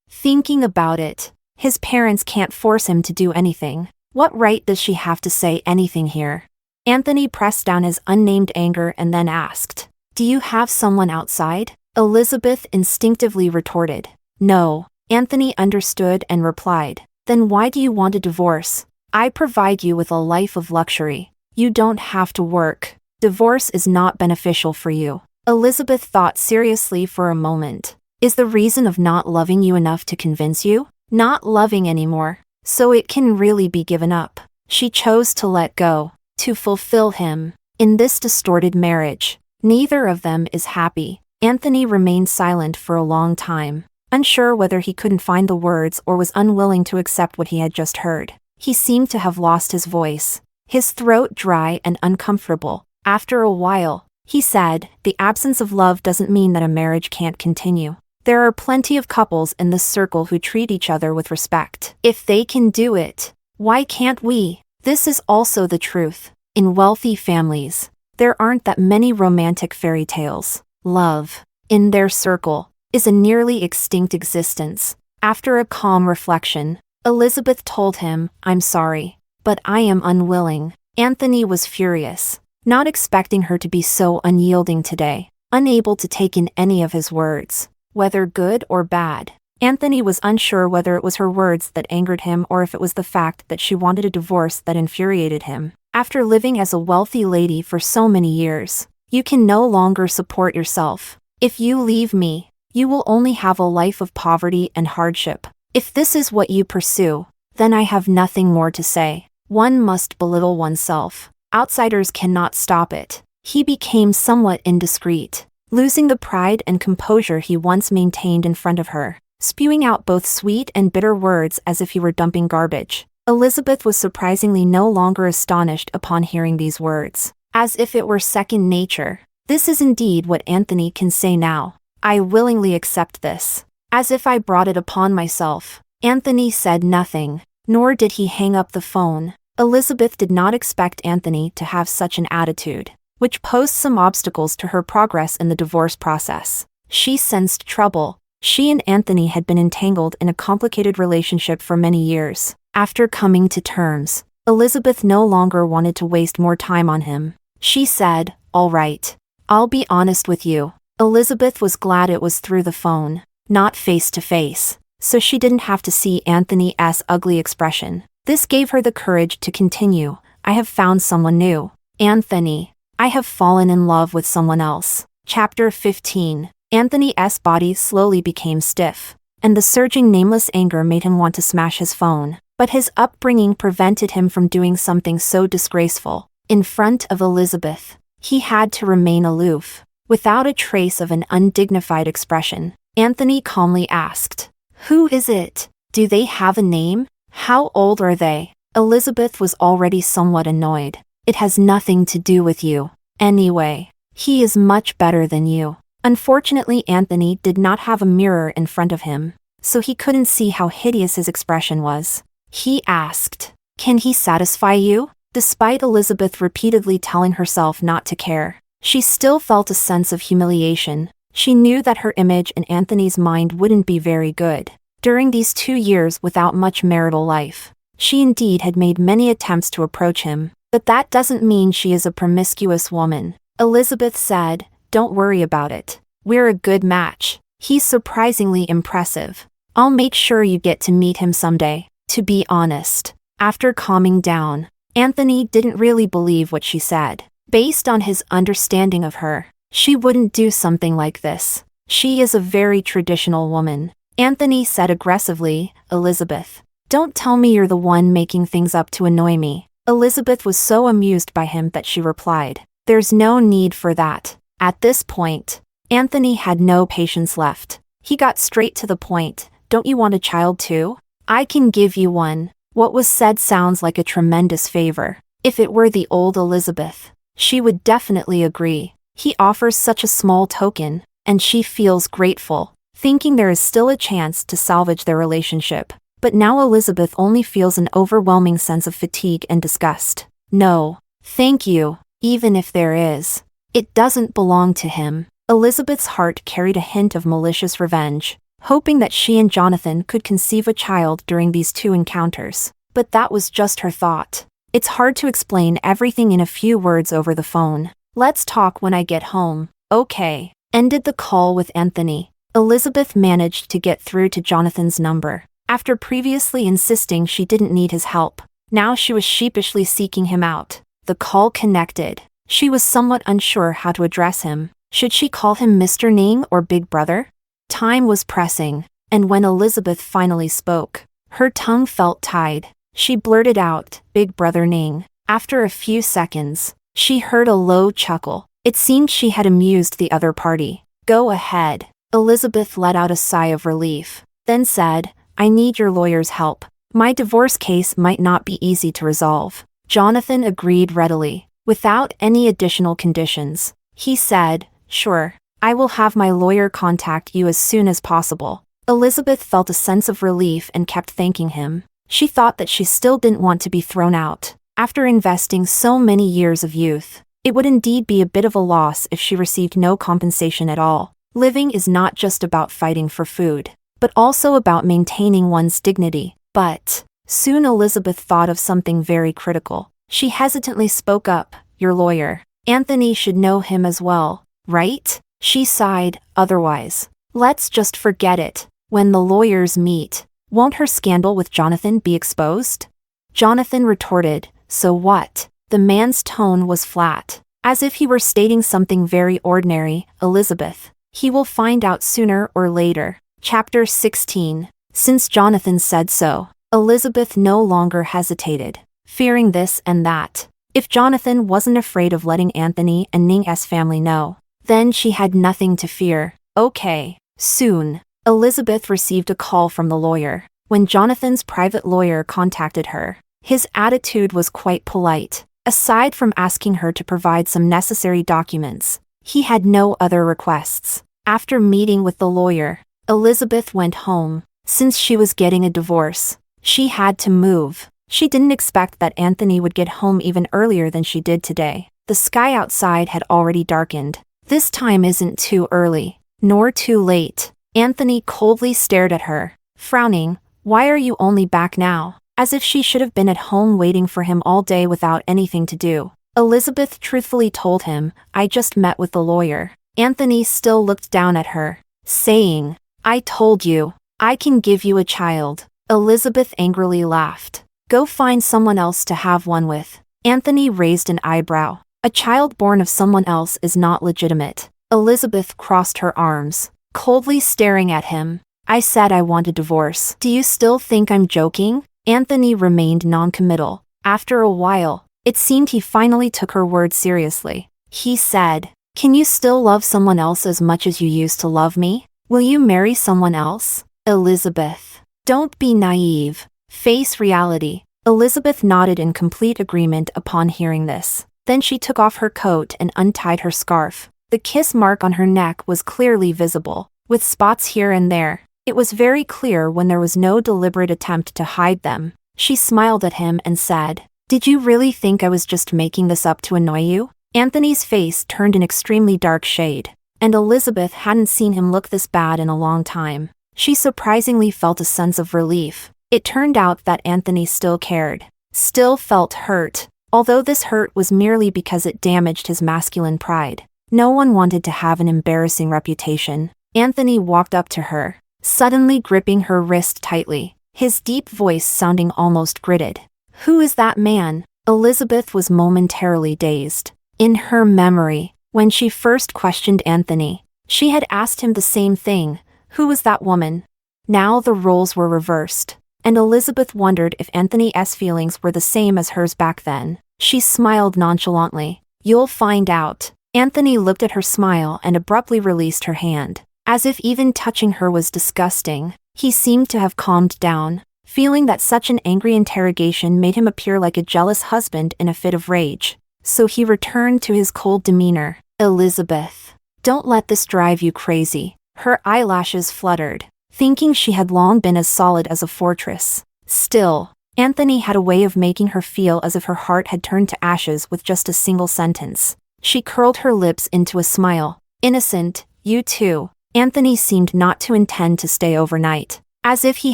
thinking about it, his parents can't force him to do anything. What right does she have to say anything here? Anthony pressed down his unnamed anger and then asked, "Do you have someone outside?" Elizabeth instinctively retorted, "No." Anthony understood and replied, "Then why do you want a divorce? I provide you with a life of luxury. You don't have to work. Divorce is not beneficial for you." Elizabeth thought seriously for a moment. Is the reason of not loving you enough to convince you? Not loving anymore, so it can really be given up. She chose to let go, to fulfill him. In this distorted marriage, neither of them is happy. Anthony remained silent for a long time, unsure whether he couldn't find the words or was unwilling to accept what he had just heard. He seemed to have lost his voice, his throat dry and uncomfortable. After a while, He said, the absence of love doesn't mean that a marriage can't continue. There are plenty of couples in this circle who treat each other with respect. If they can do it, why can't we? This is also the truth. In wealthy families, there aren't that many romantic fairy tales. Love, in their circle, is a nearly extinct existence. After a calm reflection, Elizabeth told him, I'm sorry, but I am unwilling. Anthony was furious, not expecting her to be so unyielding today, unable to take in any of his words, whether good or bad. Anthony was unsure whether it was her words that angered him or if it was the fact that she wanted a divorce that infuriated him. After living as a wealthy lady for so many years, you can no longer support yourself. If you leave me, you will only have a life of poverty and hardship. If this is what you pursue, then I have nothing more to say. One must belittle oneself. Outsiders cannot stop it. He became somewhat indiscreet, losing the pride and composure he once maintained in front of her, spewing out both sweet and bitter words as if he were dumping garbage. Elizabeth was surprisingly no longer astonished upon hearing these words, as if it were second nature. This is indeed what Anthony can say now. I willingly accept this. As if I brought it upon myself. Anthony said nothing, nor did he hang up the phone. Elizabeth did not expect Anthony to have such an attitude, which posed some obstacles to her progress in the divorce process. She sensed trouble. She and Anthony had been entangled in a complicated relationship for many years. After coming to terms, Elizabeth no longer wanted to waste more time on him. She said, all right. I'll be honest with you. Elizabeth was glad it was through the phone, not face to face, so she didn't have to see Anthony's ugly expression. This gave her the courage to continue. I have found someone new. Anthony, I have fallen in love with someone else. Chapter 15. Anthony's body slowly became stiff, and the surging nameless anger made him want to smash his phone. But his upbringing prevented him from doing something so disgraceful. In front of Elizabeth, he had to remain aloof, without a trace of an undignified expression. Anthony calmly asked, who is it? Do they have a name? How old are they? Elizabeth was already somewhat annoyed. It has nothing to do with you. Anyway, he is much better than you. Unfortunately, Anthony did not have a mirror in front of him, so he couldn't see how hideous his expression was. He asked, can he satisfy you? Despite Elizabeth repeatedly telling herself not to care, she still felt a sense of humiliation. She knew that her image in Anthony's mind wouldn't be very good. During these 2 years without much marital life, she indeed had made many attempts to approach him, but that doesn't mean she is a promiscuous woman. Elizabeth said, don't worry about it. We're a good match. He's surprisingly impressive. I'll make sure you get to meet him someday. To be honest, after calming down, Anthony didn't really believe what she said. Based on his understanding of her, she wouldn't do something like this. She is a very traditional woman. Anthony said aggressively, Elizabeth, don't tell me you're the one making things up to annoy me. Elizabeth was so amused by him that she replied, there's no need for that. At this point, Anthony had no patience left. He got straight to the point. Don't you want a child too? I can give you one. What was said sounds like a tremendous favor. If it were the old Elizabeth, she would definitely agree. He offers such a small token, and she feels grateful, thinking there is still a chance to salvage their relationship. But now Elizabeth only feels an overwhelming sense of fatigue and disgust. No, thank you, even if there is. It doesn't belong to him. Elizabeth's heart carried a hint of malicious revenge, hoping that she and Jonathan could conceive a child during these 2 encounters. But that was just her thought. It's hard to explain everything in a few words over the phone. Let's talk when I get home. Okay. Ended the call with Anthony. Elizabeth managed to get through to Jonathan's number. After previously insisting she didn't need his help, now she was sheepishly seeking him out. The call connected. She was somewhat unsure how to address him. Should she call him Mr. Ning or Big Brother? Time was pressing, and when Elizabeth finally spoke, her tongue felt tied. She blurted out, Big Brother Ning. After a few seconds, she heard a low chuckle. It seemed she had amused the other party. Go ahead. Elizabeth let out a sigh of relief, then said, I need your lawyer's help. My divorce case might not be easy to resolve. Jonathan agreed readily, without any additional conditions. He said, "Sure. I will have my lawyer contact you as soon as possible." Elizabeth felt a sense of relief and kept thanking him. She thought that she still didn't want to be thrown out. After investing so many years of youth, it would indeed be a bit of a loss if she received no compensation at all. Living is not just about fighting for food, but also about maintaining one's dignity. But soon Elizabeth thought of something very critical. She hesitantly spoke up, "Your lawyer. Anthony should know him as well, right?" She sighed, "Otherwise, let's just forget it. When the lawyers meet, won't her scandal with Jonathan be exposed?" Jonathan retorted, "So what?" The man's tone was flat, as if he were stating something very ordinary. "Elizabeth, he will find out sooner or later." Chapter 16. Since Jonathan said so, Elizabeth no longer hesitated, fearing this and that. If Jonathan wasn't afraid of letting Anthony and Ning's family know, then she had nothing to fear. Okay. Soon, Elizabeth received a call from the lawyer. When Jonathan's private lawyer contacted her, his attitude was quite polite. Aside from asking her to provide some necessary documents, he had no other requests. After meeting with the lawyer, Elizabeth went home. Since she was getting a divorce, she had to move. She didn't expect that Anthony would get home even earlier than she did today. The sky outside had already darkened. This time isn't too early, nor too late. Anthony coldly stared at her, frowning. "Why are you only back now?" As if she should have been at home waiting for him all day without anything to do. Elizabeth truthfully told him, "I just met with the lawyer." Anthony still looked down at her, saying, "I told you, I can give you a child." Elizabeth angrily laughed. "Go find someone else to have one with." Anthony raised an eyebrow. A child born of someone else is not legitimate. Elizabeth crossed her arms, coldly staring at him. "I said I want a divorce. Do you still think I'm joking?" Anthony remained non-committal. After a while, it seemed he finally took her words seriously. He said, "Can you still love someone else as much as you used to love me? Will you marry someone else?" Elizabeth, don't be naive. Face reality. Elizabeth nodded in complete agreement upon hearing this. Then she took off her coat and untied her scarf. The kiss mark on her neck was clearly visible, with spots here and there. It was very clear when there was no deliberate attempt to hide them. She smiled at him and said, "Did you really think I was just making this up to annoy you?" Anthony's face turned an extremely dark shade, and Elizabeth hadn't seen him look this bad in a long time. She surprisingly felt a sense of relief. It turned out that Anthony still cared, still felt hurt, although this hurt was merely because it damaged his masculine pride. No one wanted to have an embarrassing reputation. Anthony walked up to her, suddenly gripping her wrist tightly, his deep voice sounding almost gritted. "Who is that man?" Elizabeth was momentarily dazed. In her memory, when she first questioned Anthony, she had asked him the same thing. Who was that woman? Now the roles were reversed, and Elizabeth wondered if Anthony's feelings were the same as hers back then. She smiled nonchalantly. "You'll find out." Anthony looked at her smile and abruptly released her hand. As if even touching her was disgusting, he seemed to have calmed down, feeling that such an angry interrogation made him appear like a jealous husband in a fit of rage. So he returned to his cold demeanor. "Elizabeth, don't let this drive you crazy." Her eyelashes fluttered, thinking she had long been as solid as a fortress. Still, Anthony had a way of making her feel as if her heart had turned to ashes with just a single sentence. She curled her lips into a smile. "Innocent, you too." Anthony seemed not to intend to stay overnight, as if he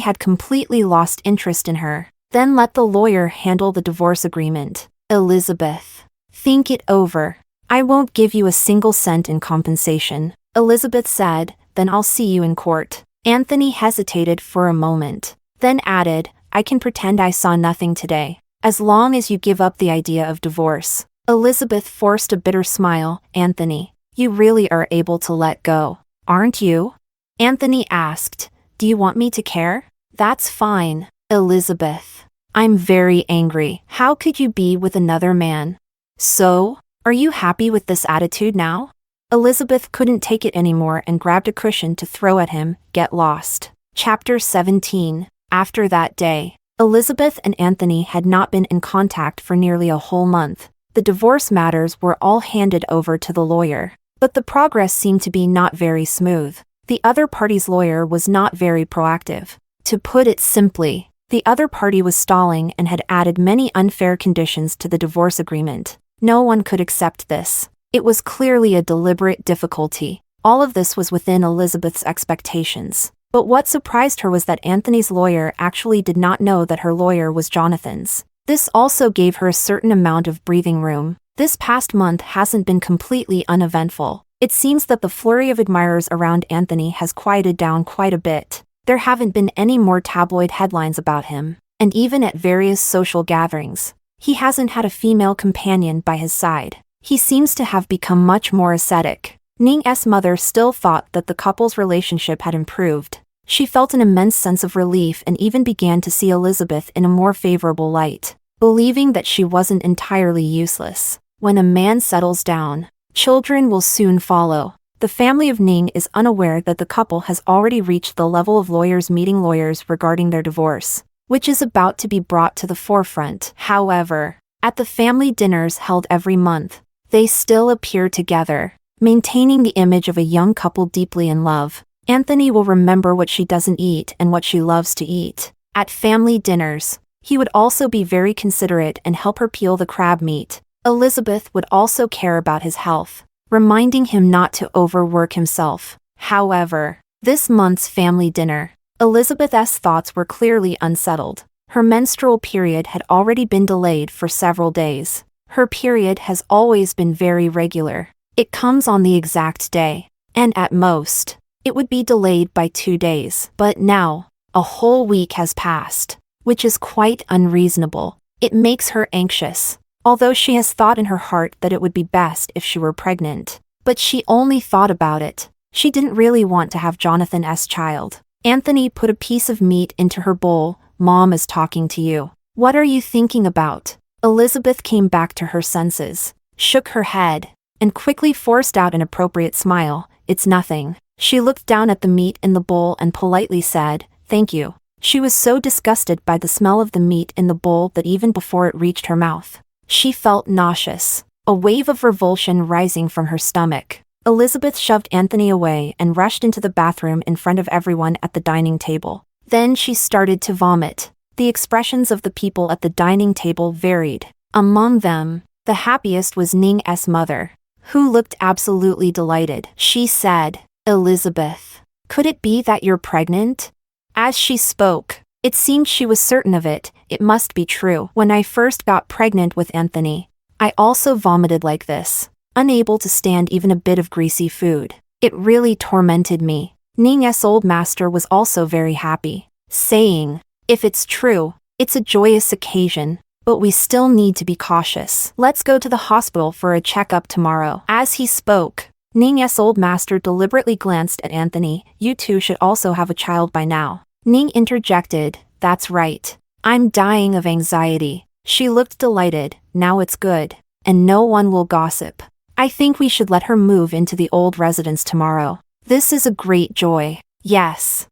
had completely lost interest in her. Then let the lawyer handle the divorce agreement. "Elizabeth, think it over. I won't give you a single cent in compensation," Elizabeth said, "then I'll see you in court." Anthony hesitated for a moment, then added, "I can pretend I saw nothing today, as long as you give up the idea of divorce." Elizabeth forced a bitter smile. "Anthony, you really are able to let go, aren't you?" Anthony asked, "Do you want me to care?" "That's fine." "Elizabeth, I'm very angry. How could you be with another man?" "So, are you happy with this attitude now?" Elizabeth couldn't take it anymore and grabbed a cushion to throw at him. Get lost. Chapter 17. After that day, Elizabeth and Anthony had not been in contact for nearly a whole month. The divorce matters were all handed over to the lawyer. But the progress seemed to be not very smooth. The other party's lawyer was not very proactive. To put it simply, the other party was stalling and had added many unfair conditions to the divorce agreement. No one could accept this. It was clearly a deliberate difficulty. All of this was within Elizabeth's expectations. But what surprised her was that Anthony's lawyer actually did not know that her lawyer was Jonathan's. This also gave her a certain amount of breathing room. This past month hasn't been completely uneventful. It seems that the flurry of admirers around Anthony has quieted down quite a bit. There haven't been any more tabloid headlines about him, and even at various social gatherings, he hasn't had a female companion by his side. He seems to have become much more ascetic. Ning's mother still thought that the couple's relationship had improved. She felt an immense sense of relief and even began to see Elizabeth in a more favorable light, believing that she wasn't entirely useless. When a man settles down, children will soon follow. The family of Ning is unaware that the couple has already reached the level of lawyers meeting lawyers regarding their divorce, which is about to be brought to the forefront. However, at the family dinners held every month, they still appear together, maintaining the image of a young couple deeply in love. Anthony will remember what she doesn't eat and what she loves to eat. At family dinners, he would also be very considerate and help her peel the crab meat. Elizabeth would also care about his health, reminding him not to overwork himself. However, this month's family dinner, Elizabeth's thoughts were clearly unsettled. Her menstrual period had already been delayed for several days. Her period has always been very regular. It comes on the exact day, and at most, it would be delayed by 2 days. But now, a whole week has passed, which is quite unreasonable. It makes her anxious, although she has thought in her heart that it would be best if she were pregnant. But she only thought about it. She didn't really want to have Jonathan's child. Anthony put a piece of meat into her bowl. "Mom is talking to you. What are you thinking about?" Elizabeth came back to her senses, shook her head, and quickly forced out an appropriate smile. "It's nothing." She looked down at the meat in the bowl and politely said, "Thank you." She was so disgusted by the smell of the meat in the bowl that even before it reached her mouth, she felt nauseous, a wave of revulsion rising from her stomach. Elizabeth shoved Anthony away and rushed into the bathroom in front of everyone at the dining table. Then she started to vomit. The expressions of the people at the dining table varied. Among them, the happiest was Ning's mother, who looked absolutely delighted. She said, "Elizabeth, could it be that you're pregnant?" As she spoke, it seemed she was certain of it. "It must be true. When I first got pregnant with Anthony, I also vomited like this, unable to stand even a bit of greasy food. It really tormented me." Ning's old master was also very happy, saying, "If it's true, it's a joyous occasion, but we still need to be cautious. Let's go to the hospital for a checkup tomorrow." As he spoke, Ning's old master deliberately glanced at Anthony. "You two should also have a child by now." Ning interjected, "That's right. I'm dying of anxiety." She looked delighted. "Now it's good, and no one will gossip. I think we should let her move into the old residence tomorrow. This is a great joy." Yes.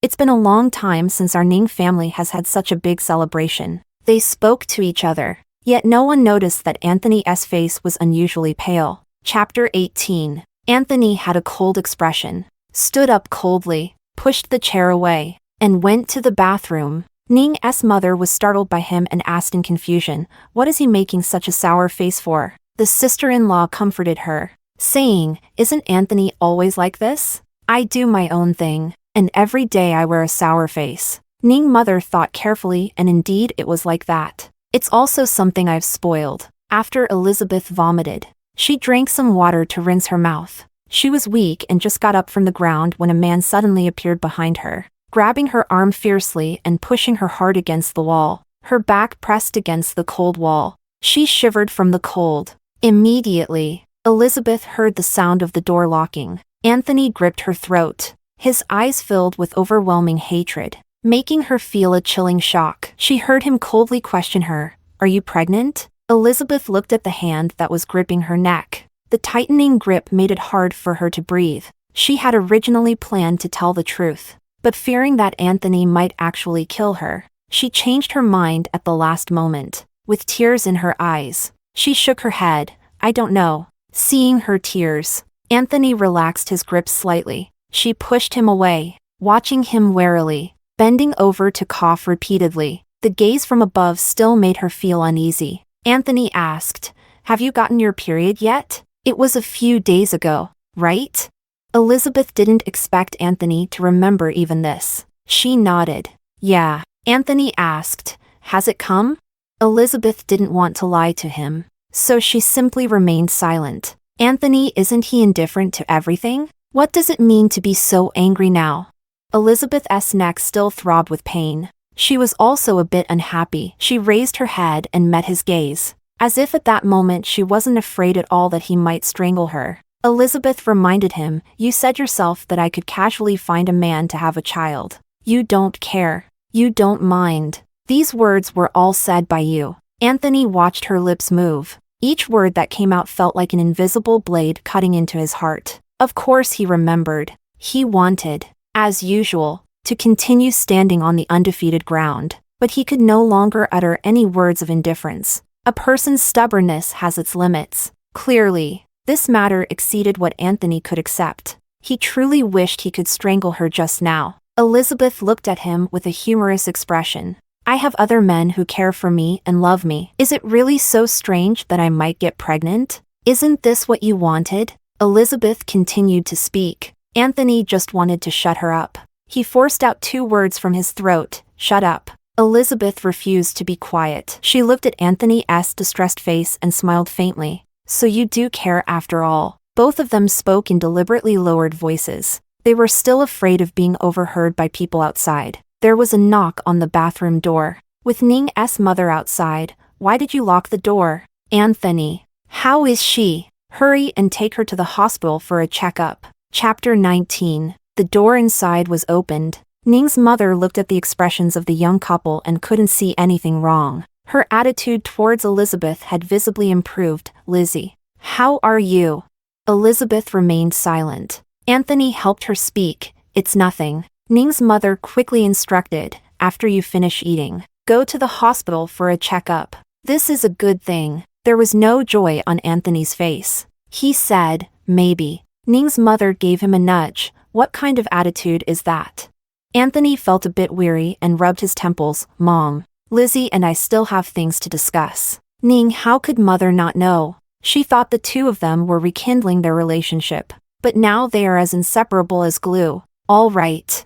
It's been a long time since our Ning family has had such a big celebration. They spoke to each other, yet no one noticed that Anthony's face was unusually pale. Chapter 18. Anthony had a cold expression, stood up coldly, pushed the chair away, and went to the bathroom. Ning's mother was startled by him and asked in confusion, "What is he making such a sour face for?" The sister-in-law comforted her, saying, "Isn't Anthony always like this? I do my own thing, and every day I wear a sour face." Ning's mother thought carefully, and indeed it was like that. "It's also something I've spoiled." After Elizabeth vomited, she drank some water to rinse her mouth. She was weak and just got up from the ground when a man suddenly appeared behind her, grabbing her arm fiercely and pushing her hard against the wall, her back pressed against the cold wall. She shivered from the cold. Immediately, Elizabeth heard the sound of the door locking. Anthony gripped her throat, his eyes filled with overwhelming hatred, making her feel a chilling shock. She heard him coldly question her, "Are you pregnant?" Elizabeth looked at the hand that was gripping her neck. The tightening grip made it hard for her to breathe. She had originally planned to tell the truth, but fearing that Anthony might actually kill her, she changed her mind at the last moment. With tears in her eyes, She shook her head. I don't know. Seeing her tears, Anthony relaxed his grip slightly. She pushed him away, watching him warily, bending over to cough repeatedly. The gaze from above still made her feel uneasy. Anthony asked, "Have you gotten your period yet? It was a few days ago, right?" Elizabeth didn't expect Anthony to remember even this. She nodded. Yeah. Anthony asked, "Has it come?" Elizabeth didn't want to lie to him, so she simply remained silent. Anthony, isn't he indifferent to everything? What does it mean to be so angry now? Elizabeth's neck still throbbed with pain. She was also a bit unhappy. She raised her head and met his gaze, as if at that moment she wasn't afraid at all that he might strangle her. Elizabeth reminded him, "You said yourself that I could casually find a man to have a child. You don't care. You don't mind. These words were all said by you." Anthony watched her lips move. Each word that came out felt like an invisible blade cutting into his heart. Of course he remembered. He wanted, as usual, to continue standing on the undefeated ground, but he could no longer utter any words of indifference. A person's stubbornness has its limits. Clearly, this matter exceeded what Anthony could accept. He truly wished he could strangle her just now. Elizabeth looked at him with a humorous expression. "I have other men who care for me and love me. Is it really so strange that I might get pregnant? Isn't this what you wanted?" Elizabeth continued to speak. Anthony just wanted to shut her up. He forced out 2 words from his throat, "Shut up." Elizabeth refused to be quiet. She looked at Anthony's distressed face and smiled faintly. "So you do care after all." Both of them spoke in deliberately lowered voices. They were still afraid of being overheard by people outside. There was a knock on the bathroom door. With Ning's mother outside. "Why did you lock the door?" "Anthony. How is she? Hurry and take her to the hospital for a checkup." Chapter 19. The door inside was opened. Ning's mother looked at the expressions of the young couple and couldn't see anything wrong. Her attitude towards Elizabeth had visibly improved. "Lizzie, how are you?" Elizabeth remained silent. Anthony helped her speak. "It's nothing." Ning's mother quickly instructed, "After you finish eating, go to the hospital for a checkup." "This is a good thing." There was no joy on Anthony's face. He said, "Maybe." Ning's mother gave him a nudge. "What kind of attitude is that?" Anthony felt a bit weary and rubbed his temples. "Mom, Lizzie and I still have things to discuss." Ning, how could mother not know? She thought the two of them were rekindling their relationship. But now they are as inseparable as glue. All right.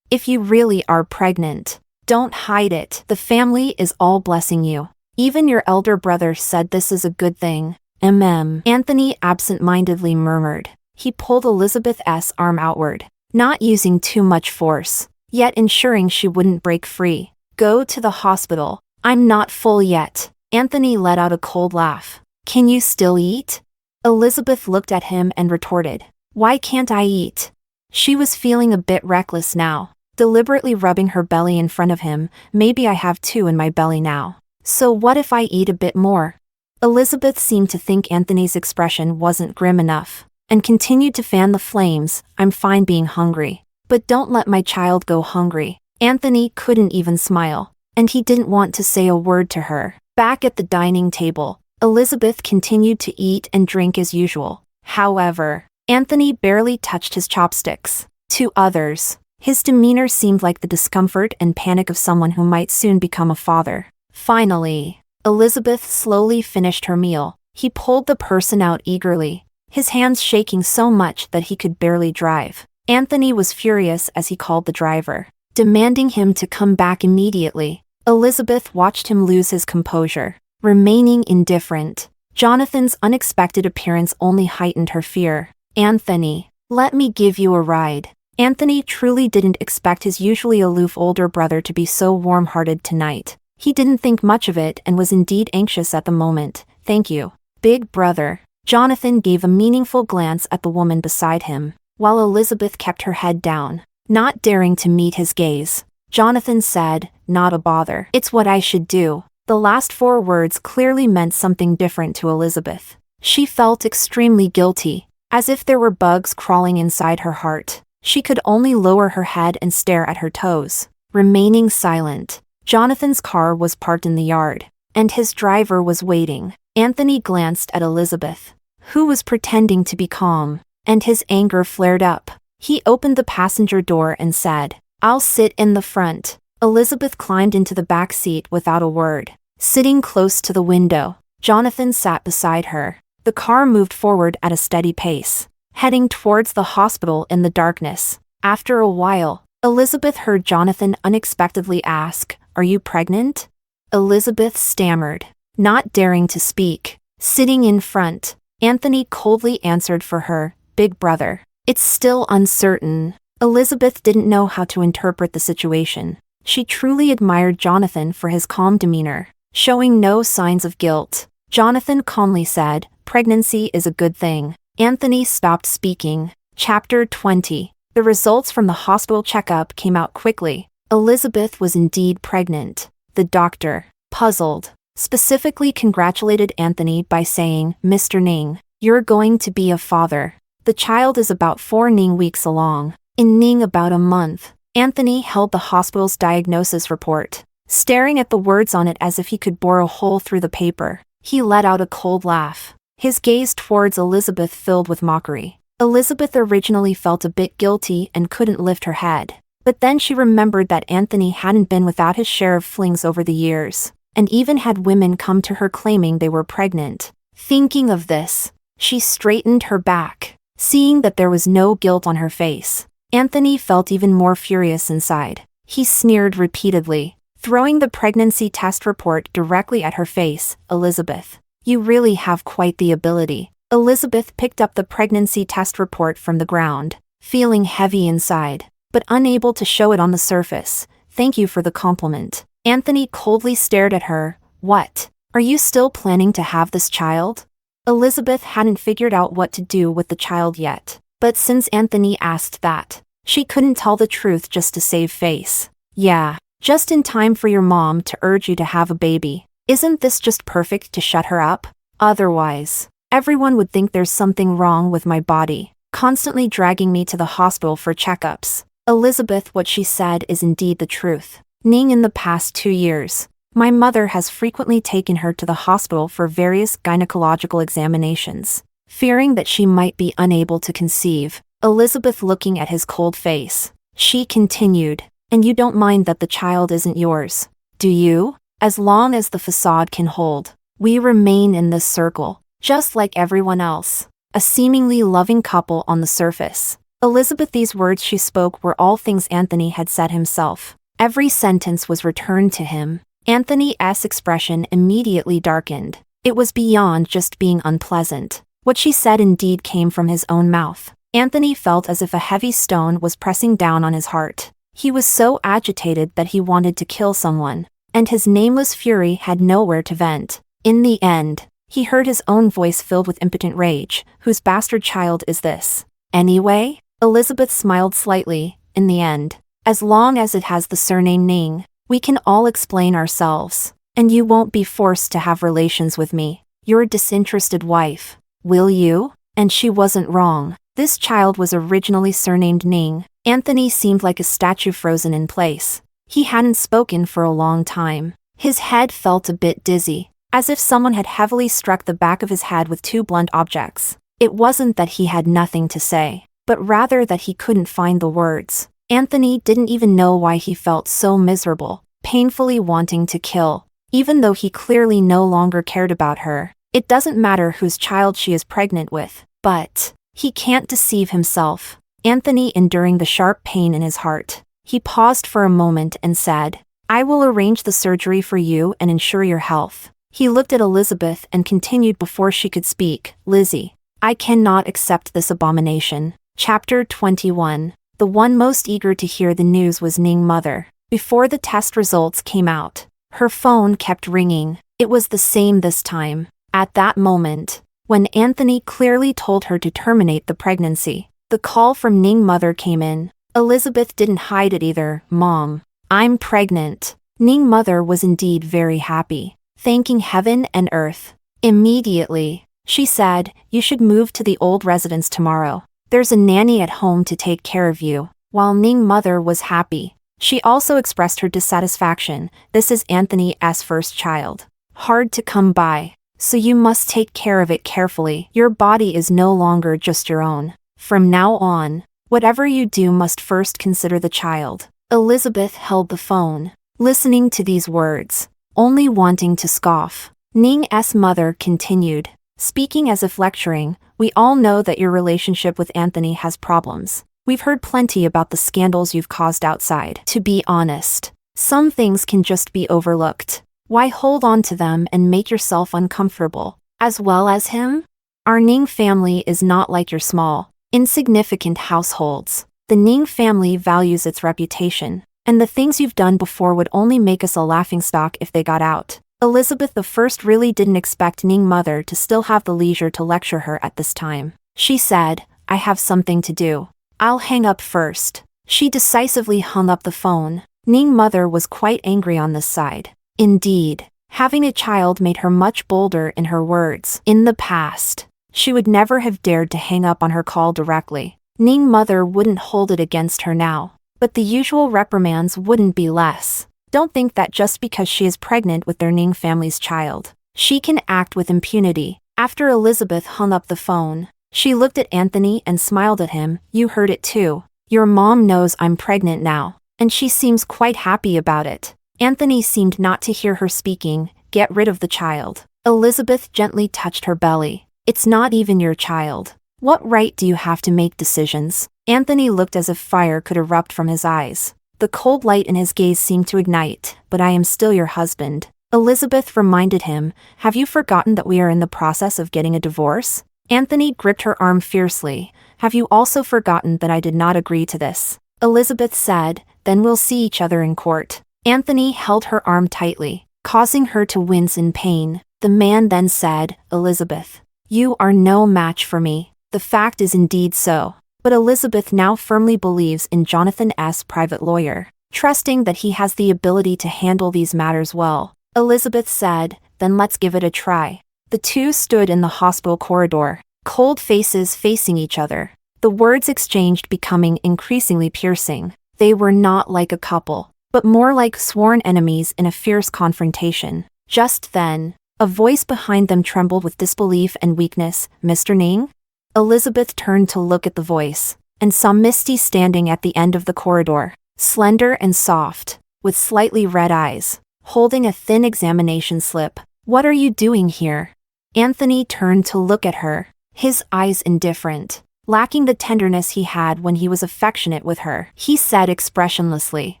If you really are pregnant, don't hide it. The family is all blessing you. Even your elder brother said this is a good thing. Anthony absent-mindedly murmured. He pulled Elizabeth's arm outward, not using too much force, yet ensuring she wouldn't break free. "Go to the hospital. I'm not full yet." Anthony let out a cold laugh. "Can you still eat?" Elizabeth looked at him and retorted, "Why can't I eat?" She was feeling a bit reckless now, deliberately rubbing her belly in front of him. "Maybe I have 2 in my belly now. So what if I eat a bit more?" Elizabeth seemed to think Anthony's expression wasn't grim enough, and continued to fan the flames. "I'm fine being hungry. But don't let my child go hungry." Anthony couldn't even smile, and he didn't want to say a word to her. Back at the dining table, Elizabeth continued to eat and drink as usual. However, Anthony barely touched his chopsticks. To others, his demeanor seemed like the discomfort and panic of someone who might soon become a father. Finally, Elizabeth slowly finished her meal. He pulled the person out eagerly, his hands shaking so much that he could barely drive. Anthony was furious as he called the driver, demanding him to come back immediately. Elizabeth watched him lose his composure, remaining indifferent. Jonathan's unexpected appearance only heightened her fear. "Anthony, let me give you a ride." Anthony truly didn't expect his usually aloof older brother to be so warm-hearted tonight. He didn't think much of it and was indeed anxious at the moment. "Thank you, big brother." Jonathan gave a meaningful glance at the woman beside him, while Elizabeth kept her head down, not daring to meet his gaze. Jonathan said, "Not a bother. It's what I should do." The last 4 words clearly meant something different to Elizabeth. She felt extremely guilty, as if there were bugs crawling inside her heart. She could only lower her head and stare at her toes, remaining silent. Jonathan's car was parked in the yard, and his driver was waiting. Anthony glanced at Elizabeth, who was pretending to be calm, and his anger flared up. He opened the passenger door and said, "I'll sit in the front." Elizabeth climbed into the back seat without a word. Sitting close to the window, Jonathan sat beside her. The car moved forward at a steady pace, heading towards the hospital in the darkness. After a while, Elizabeth heard Jonathan unexpectedly ask, "Are you pregnant?" Elizabeth stammered, not daring to speak. Sitting in front, Anthony coldly answered for her, "Big brother." "It's still uncertain." Elizabeth didn't know how to interpret the situation. She truly admired Jonathan for his calm demeanor, showing no signs of guilt. Jonathan calmly said, "Pregnancy is a good thing." Anthony stopped speaking. Chapter 20. The results from the hospital checkup came out quickly. Elizabeth was indeed pregnant. The doctor, puzzled, specifically congratulated Anthony by saying, "Mr. Ning, you're going to be a father. The child is about 4 Ning weeks along. In Ning about a month." Anthony held the hospital's diagnosis report, staring at the words on it as if he could bore a hole through the paper. He let out a cold laugh. His gaze towards Elizabeth filled with mockery. Elizabeth originally felt a bit guilty and couldn't lift her head. But then she remembered that Anthony hadn't been without his share of flings over the years, and even had women come to her claiming they were pregnant. Thinking of this, she straightened her back, seeing that there was no guilt on her face. Anthony felt even more furious inside. He sneered repeatedly, throwing the pregnancy test report directly at her face. "Elizabeth, you really have quite the ability." Elizabeth picked up the pregnancy test report from the ground, feeling heavy inside, but unable to show it on the surface. "Thank you for the compliment." Anthony coldly stared at her. "What? Are you still planning to have this child?" Elizabeth hadn't figured out what to do with the child yet, but since Anthony asked that, she couldn't tell the truth just to save face. "Yeah, just in time for your mom to urge you to have a baby. Isn't this just perfect to shut her up? Otherwise, everyone would think there's something wrong with my body, constantly dragging me to the hospital for checkups." Elizabeth, what she said is indeed the truth. Ning, in the past 2 years, my mother has frequently taken her to the hospital for various gynecological examinations, fearing that she might be unable to conceive. Elizabeth looking at his cold face, she continued, "And you don't mind that the child isn't yours, do you? As long as the facade can hold, we remain in this circle, just like everyone else, a seemingly loving couple on the surface." Elizabeth, these words she spoke were all things Anthony had said himself. Every sentence was returned to him. Anthony's expression immediately darkened. It was beyond just being unpleasant. What she said indeed came from his own mouth. Anthony felt as if a heavy stone was pressing down on his heart. He was so agitated that he wanted to kill someone, and his nameless fury had nowhere to vent. In the end, he heard his own voice filled with impotent rage. "Whose bastard child is this, anyway?" Elizabeth smiled slightly. "In the end, as long as it has the surname Ning, we can all explain ourselves, and you won't be forced to have relations with me, your disinterested wife, will you?" And she wasn't wrong. This child was originally surnamed Ning. Anthony seemed like a statue frozen in place. He hadn't spoken for a long time. His head felt a bit dizzy, as if someone had heavily struck the back of his head with 2 blunt objects. It wasn't that he had nothing to say, but rather that he couldn't find the words. Anthony didn't even know why he felt so miserable, painfully wanting to kill, even though he clearly no longer cared about her. It doesn't matter whose child she is pregnant with, but he can't deceive himself. Anthony, enduring the sharp pain in his heart, he paused for a moment and said, "I will arrange the surgery for you and ensure your health." He looked at Elizabeth and continued before she could speak, "Lizzie, I cannot accept this abomination." Chapter 21. The one most eager to hear the news was Ning's mother. Before the test results came out, her phone kept ringing. It was the same this time. At that moment, when Anthony clearly told her to terminate the pregnancy, the call from Ning's mother came in. Elizabeth didn't hide it either. "Mom, I'm pregnant." Ning's mother was indeed very happy, thanking heaven and earth. Immediately, she said, "You should move to the old residence tomorrow. There's a nanny at home to take care of you." While Ning's mother was happy, she also expressed her dissatisfaction. "This is Anthony's first child. hard to come by. So you must take care of it carefully. Your body is no longer just your own. From now on, whatever you do must first consider the child. Elizabeth held the phone, listening to these words, only wanting to scoff. Ning's mother continued, speaking as if lecturing, we all know that your relationship with Anthony has problems. We've heard plenty about the scandals you've caused outside. To be honest, some things can just be overlooked. Why hold on to them and make yourself uncomfortable? As well as him? Our Ning family is not like your small, insignificant households. The Ning family values its reputation, and the things you've done before would only make us a laughingstock if they got out. Elizabeth I really didn't expect Ning mother to still have the leisure to lecture her at this time. She said, I have something to do. I'll hang up first. She decisively hung up the phone. Ning mother was quite angry on this side. Indeed, having a child made her much bolder in her words. In the past, she would never have dared to hang up on her call directly. Ning mother wouldn't hold it against her now, but the usual reprimands wouldn't be less. Don't think that just because she is pregnant with their Ning family's child, she can act with impunity. After Elizabeth hung up the phone, she looked at Anthony and smiled at him. You heard it too. Your mom knows I'm pregnant now, and she seems quite happy about it. Anthony seemed not to hear her speaking. Get rid of the child. Elizabeth gently touched her belly. It's not even your child. What right do you have to make decisions? Anthony looked as if fire could erupt from his eyes. The cold light in his gaze seemed to ignite. But I am still your husband. Elizabeth reminded him, have you forgotten that we are in the process of getting a divorce? Anthony gripped her arm fiercely. Have you also forgotten that I did not agree to this? Elizabeth said, then we'll see each other in court. Anthony held her arm tightly, causing her to wince in pain. The man then said, Elizabeth, you are no match for me. The fact is indeed so. But Elizabeth now firmly believes in Jonathan's private lawyer, trusting that he has the ability to handle these matters well. Elizabeth said, then let's give it a try. The two stood in the hospital corridor, cold faces facing each other, the words exchanged becoming increasingly piercing. They were not like a couple, but more like sworn enemies in a fierce confrontation. Just then, a voice behind them trembled with disbelief and weakness. Mr. Ning? Elizabeth turned to look at the voice, and saw Misty standing at the end of the corridor, slender and soft, with slightly red eyes, holding a thin examination slip. What are you doing here? Anthony turned to look at her, his eyes indifferent, lacking the tenderness he had when he was affectionate with her. He said expressionlessly,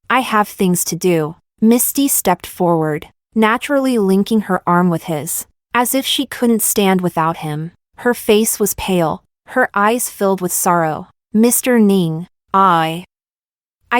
I have things to do. Misty stepped forward, naturally linking her arm with his, as if she couldn't stand without him. Her face was pale, her eyes filled with sorrow. Mr. Ning, I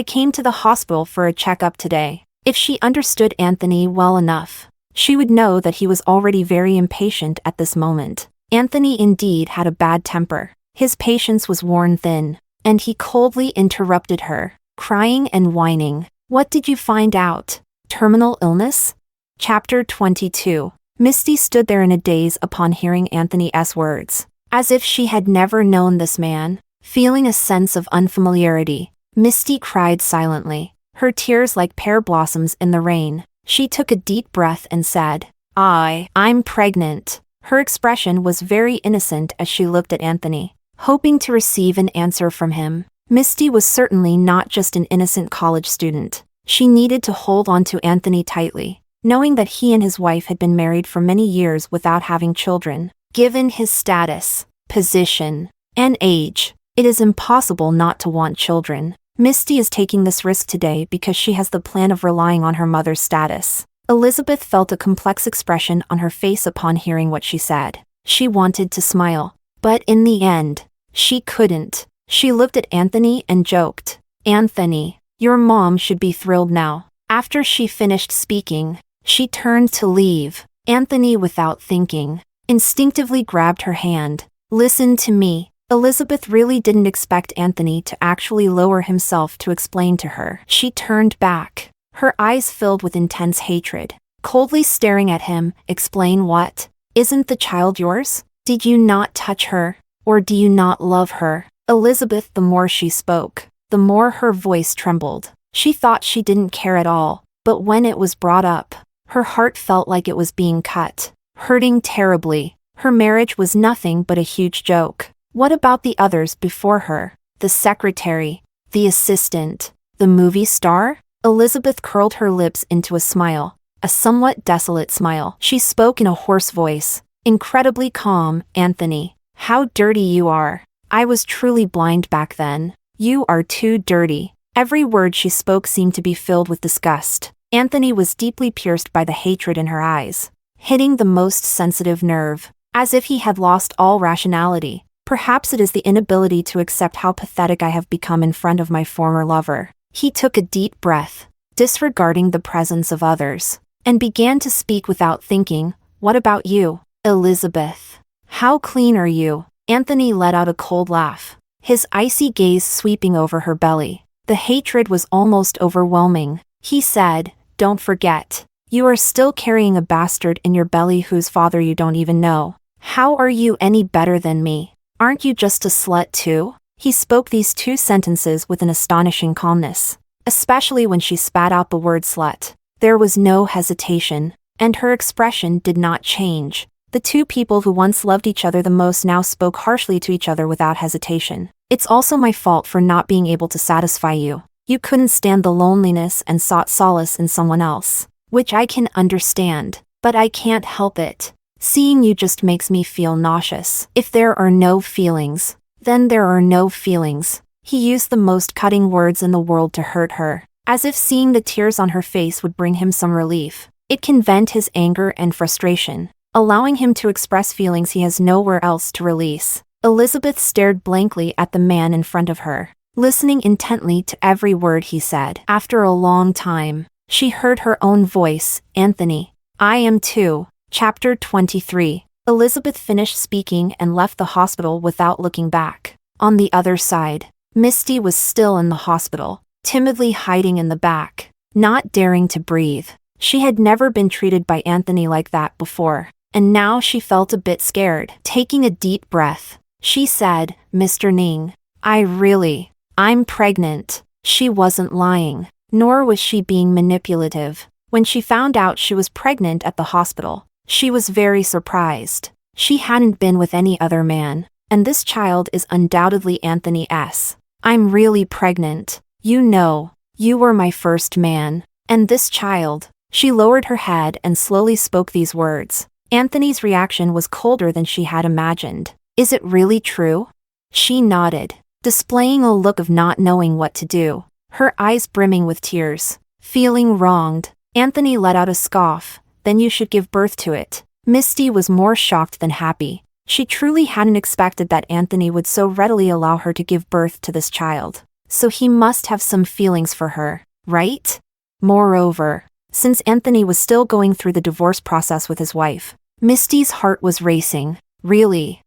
came to the hospital for a checkup today. If she understood Anthony well enough, she would know that he was already very impatient at this moment. Anthony indeed had a bad temper. His patience was worn thin, and he coldly interrupted her, crying and whining. What did you find out? Terminal illness? Chapter 22. Misty stood there in a daze upon hearing Anthony's words, as if she had never known this man. Feeling a sense of unfamiliarity, Misty cried silently, her tears like pear blossoms in the rain. She took a deep breath and said, I'm pregnant. Her expression was very innocent as she looked at Anthony, hoping to receive an answer from him. Misty was certainly not just an innocent college student. She needed to hold on to Anthony tightly, knowing that he and his wife had been married for many years without having children. Given his status, position, and age, it is impossible not to want children. Misty is taking this risk today because she has the plan of relying on her mother's status. Elizabeth felt a complex expression on her face upon hearing what she said. She wanted to smile, but in the end, she couldn't. She looked at Anthony and joked, Anthony, your mom should be thrilled now. After she finished speaking, she turned to leave. Anthony, without thinking, instinctively grabbed her hand. Listen to me. Elizabeth really didn't expect Anthony to actually lower himself to explain to her. She turned back, her eyes filled with intense hatred, coldly staring at him. Explain what? Isn't the child yours? Did you not touch her? Or do you not love her? Elizabeth, the more she spoke, the more her voice trembled. She thought she didn't care at all, but when it was brought up, Her heart felt like it was being cut, hurting terribly. Her marriage was nothing but a huge joke. What about the others before her? The secretary, the assistant, the movie star? Elizabeth curled her lips into a smile, a somewhat desolate smile. She spoke in a hoarse voice, incredibly calm. Anthony, how dirty you are. I was truly blind back then. You are too dirty. Every word she spoke seemed to be filled with disgust. Anthony was deeply pierced by the hatred in her eyes, hitting the most sensitive nerve, as if he had lost all rationality. Perhaps it is the inability to accept how pathetic I have become in front of my former lover. He took a deep breath, disregarding the presence of others, and began to speak without thinking. What about you, Elizabeth? How clean are you? Anthony let out a cold laugh, his icy gaze sweeping over her belly. The hatred was almost overwhelming. He said, "Don't forget, you are still carrying a bastard in your belly whose father you don't even know. How are you any better than me? Aren't you just a slut too?" He spoke these two sentences with an astonishing calmness, especially when she spat out the word slut. There was no hesitation, and her expression did not change. The two people who once loved each other the most now spoke harshly to each other without hesitation. It's also my fault for not being able to satisfy you. You couldn't stand the loneliness and sought solace in someone else, which I can understand, but I can't help it. Seeing you just makes me feel nauseous. If there are no feelings, then there are no feelings. He used the most cutting words in the world to hurt her, as if seeing the tears on her face would bring him some relief. It can vent his anger and frustration, allowing him to express feelings he has nowhere else to release. Elizabeth stared blankly at the man in front of her, listening intently to every word he said. After a long time, she heard her own voice. "Anthony, I am too." Chapter 23. Elizabeth finished speaking and left the hospital without looking back. On the other side, Misty was still in the hospital, timidly hiding in the back, not daring to breathe. She had never been treated by Anthony like that before, and now she felt a bit scared. Taking a deep breath, she said, "Mr. Ning, I'm pregnant." She wasn't lying, nor was she being manipulative. When she found out she was pregnant at the hospital, she was very surprised. She hadn't been with any other man, and this child is undoubtedly Anthony's. "I'm really pregnant. You know, you were my first man. And this child." She lowered her head and slowly spoke these words. Anthony's reaction was colder than she had imagined. "Is it really true?" She nodded, displaying a look of not knowing what to do, her eyes brimming with tears. Feeling wronged, Anthony let out a scoff. "Then you should give birth to it." Misty was more shocked than happy. She truly hadn't expected that Anthony would so readily allow her to give birth to this child. So he must have some feelings for her, right? Moreover, since Anthony was still going through the divorce process with his wife, Misty's heart was racing. Really?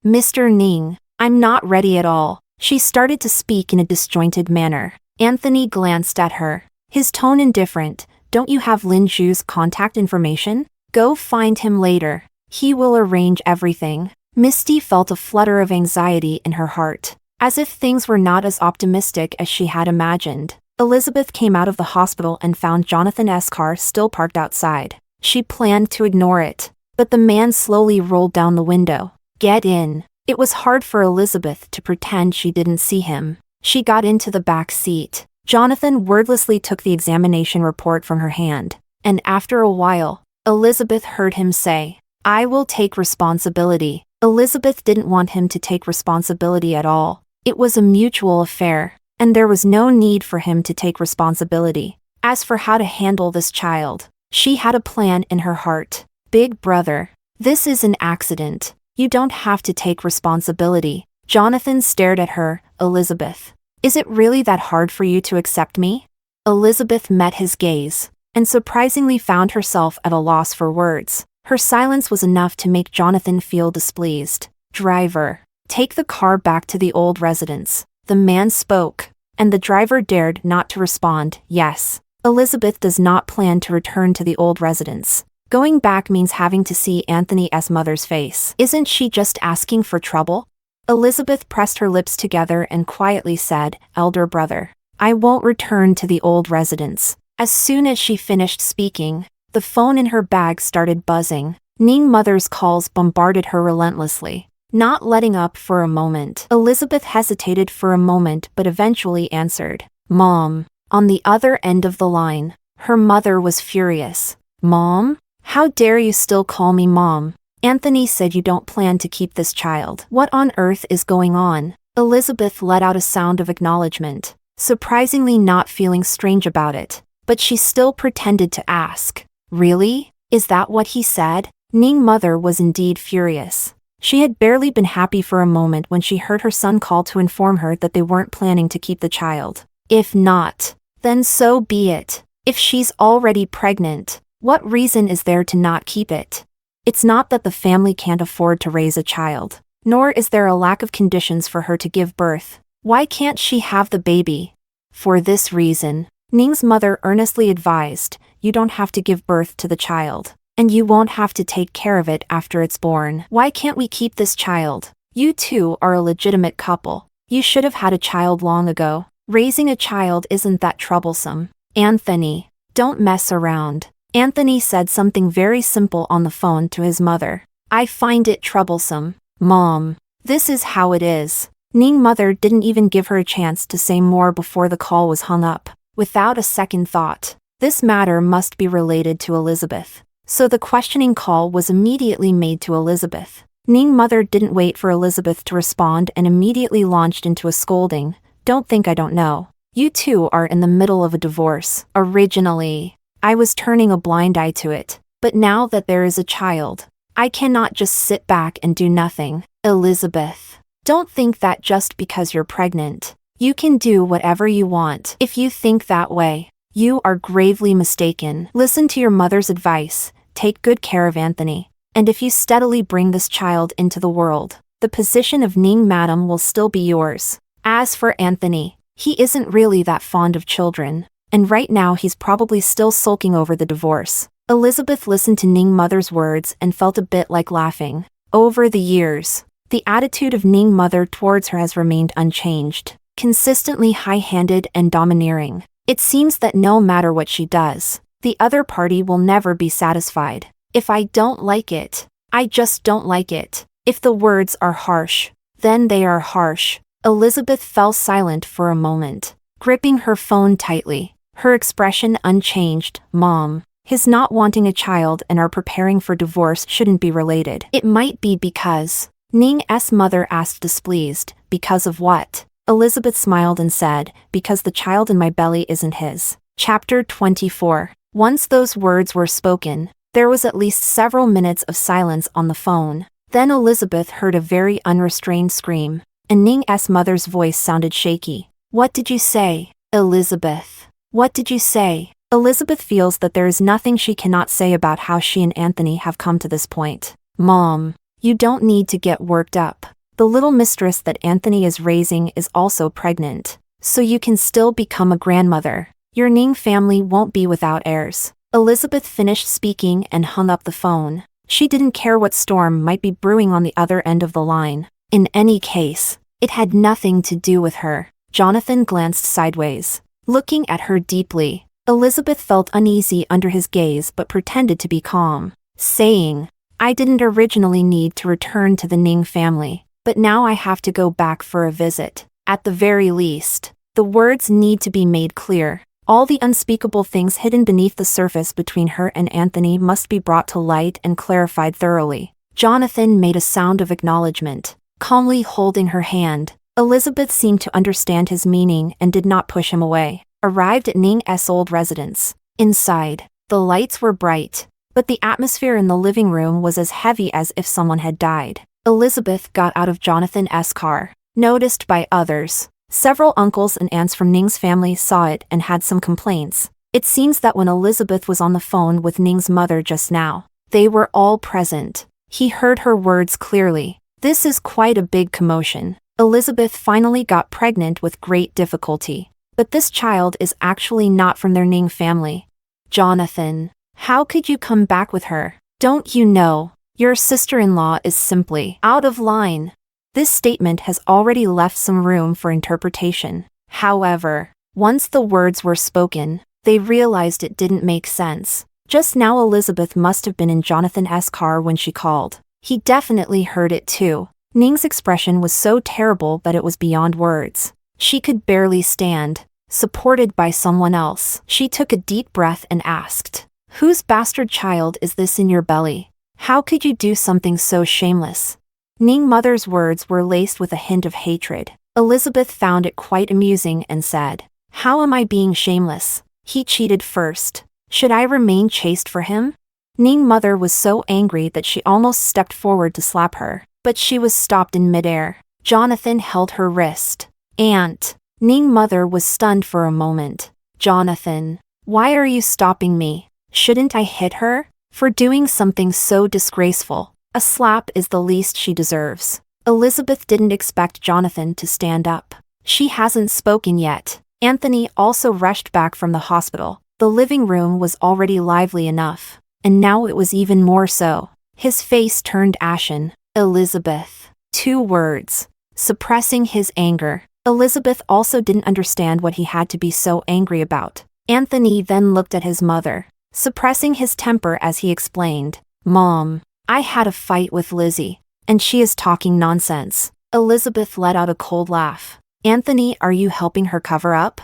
Mr. Ning, I'm not ready at all." She started to speak in a disjointed manner. Anthony glanced at her, his tone indifferent. "Don't you have Lin Zhu's contact information? Go find him later. He will arrange everything." Misty felt a flutter of anxiety in her heart, as if things were not as optimistic as she had imagined. Elizabeth came out of the hospital and found Jonathan's car still parked outside. She planned to ignore it, but the man slowly rolled down the window. "Get in." It was hard for Elizabeth to pretend she didn't see him. She got into the back seat. Jonathan wordlessly took the examination report from her hand, and after a while, Elizabeth heard him say, "I will take responsibility." Elizabeth didn't want him to take responsibility at all. It was a mutual affair, and there was no need for him to take responsibility. As for how to handle this child, she had a plan in her heart. "Big brother, this is an accident. You don't have to take responsibility." Jonathan stared at her. "Elizabeth, is it really that hard for you to accept me?" Elizabeth met his gaze, and surprisingly found herself at a loss for words. Her silence was enough to make Jonathan feel displeased. "Driver, take the car back to the old residence." The man spoke, and the driver dared not to respond. "Yes, Elizabeth does not plan to return to the old residence. Going back means having to see Anthony's mother's face. Isn't she just asking for trouble?" Elizabeth pressed her lips together and quietly said, "Elder brother, I won't return to the old residence." As soon as she finished speaking, The phone in her bag started buzzing. Ning mother's calls bombarded her relentlessly. Not letting up for a moment, Elizabeth hesitated for a moment but eventually answered. Mom. On the other end of the line, her mother was furious. Mom? How dare you still call me Mom? Anthony said you don't plan to keep this child. What on earth is going on? Elizabeth let out a sound of acknowledgement, surprisingly not feeling strange about it. But she still pretended to ask. Really? Is that what he said? Ning mother was indeed furious. She had barely been happy for a moment when she heard her son call to inform her that they weren't planning to keep the child. If not, then so be it. If she's already pregnant, what reason is there to not keep it? It's not that the family can't afford to raise a child, nor is there a lack of conditions for her to give birth. Why can't she have the baby? For this reason, Ning's mother earnestly advised, you don't have to give birth to the child, and you won't have to take care of it after it's born. Why can't we keep this child? You two are a legitimate couple. You should have had a child long ago. Raising a child isn't that troublesome. Anthony, don't mess around. Anthony said something very simple on the phone to his mother. I find it troublesome. Mom, this is how it is. Ning mother didn't even give her a chance to say more before the call was hung up. Without a second thought, this matter must be related to Elizabeth. So the questioning call was immediately made to Elizabeth. Ning mother didn't wait for Elizabeth to respond and immediately launched into a scolding. Don't think I don't know. You two are in the middle of a divorce. Originally, I was turning a blind eye to it. But now that there is a child, I cannot just sit back and do nothing. Elizabeth, don't think that just because you're pregnant, you can do whatever you want. If you think that way, you are gravely mistaken. Listen to your mother's advice, take good care of Anthony, and if you steadily bring this child into the world, the position of Ning Madam will still be yours. As for Anthony, he isn't really that fond of children, and right now he's probably still sulking over the divorce. Elizabeth listened to Ning mother's words and felt a bit like laughing. Over the years, the attitude of Ning mother towards her has remained unchanged, consistently high-handed and domineering. It seems that no matter what she does, the other party will never be satisfied. If I don't like it, I just don't like it. If the words are harsh, then they are harsh. Elizabeth fell silent for a moment, gripping her phone tightly, her expression unchanged. Mom, his not wanting a child and our preparing for divorce shouldn't be related. It might be because. Ning's mother asked displeased. Because of what? Elizabeth smiled and said, because the child in my belly isn't his. Chapter 24. Once those words were spoken, there was at least several minutes of silence on the phone. Then Elizabeth heard a very unrestrained scream, and Ning's mother's voice sounded shaky. What did you say, Elizabeth? What did you say? Elizabeth feels that there is nothing she cannot say about how she and Anthony have come to this point. Mom, you don't need to get worked up. The little mistress that Anthony is raising is also pregnant, so you can still become a grandmother. Your Ning family won't be without heirs. Elizabeth finished speaking and hung up the phone. She didn't care what storm might be brewing on the other end of the line. In any case, it had nothing to do with her. Jonathan glanced sideways, looking at her deeply. Elizabeth felt uneasy under his gaze but pretended to be calm, saying, I didn't originally need to return to the Ning family, but now I have to go back for a visit. At the very least, the words need to be made clear. All the unspeakable things hidden beneath the surface between her and Anthony must be brought to light and clarified thoroughly. Jonathan made a sound of acknowledgement, calmly holding her hand. Elizabeth seemed to understand his meaning and did not push him away. Arrived at Ning's old residence. Inside, the lights were bright, but the atmosphere in the living room was as heavy as if someone had died. Elizabeth got out of Jonathan's car. Noticed by others, several uncles and aunts from Ning's family saw it and had some complaints. It seems that when Elizabeth was on the phone with Ning's mother just now, they were all present. He heard her words clearly. This is quite a big commotion. Elizabeth finally got pregnant with great difficulty. But this child is actually not from their Ning family. Jonathan, how could you come back with her? Don't you know, your sister-in-law is simply out of line. This statement has already left some room for interpretation. However, once the words were spoken, they realized it didn't make sense. Just now Elizabeth must have been in Jonathan's car when she called. He definitely heard it too. Ning's expression was so terrible that it was beyond words. She could barely stand, supported by someone else. She took a deep breath and asked, "Whose bastard child is this in your belly? How could you do something so shameless?" Ning mother's words were laced with a hint of hatred. Elizabeth found it quite amusing and said, "How am I being shameless? He cheated first. Should I remain chaste for him?" Ning mother was so angry that she almost stepped forward to slap her, but she was stopped in midair. Jonathan held her wrist. "Aunt." Ning mother was stunned for a moment. "Jonathan, why are you stopping me? Shouldn't I hit her? For doing something so disgraceful. A slap is the least she deserves." Elizabeth didn't expect Jonathan to stand up. "She hasn't spoken yet." Anthony also rushed back from the hospital. The living room was already lively enough, and now it was even more so. His face turned ashen. "Elizabeth." 2 words. Suppressing his anger. Elizabeth also didn't understand what he had to be so angry about. Anthony then looked at his mother, suppressing his temper as he explained, "Mom, I had a fight with Lizzie, and she is talking nonsense." Elizabeth let out a cold laugh. "Anthony, are you helping her cover up?"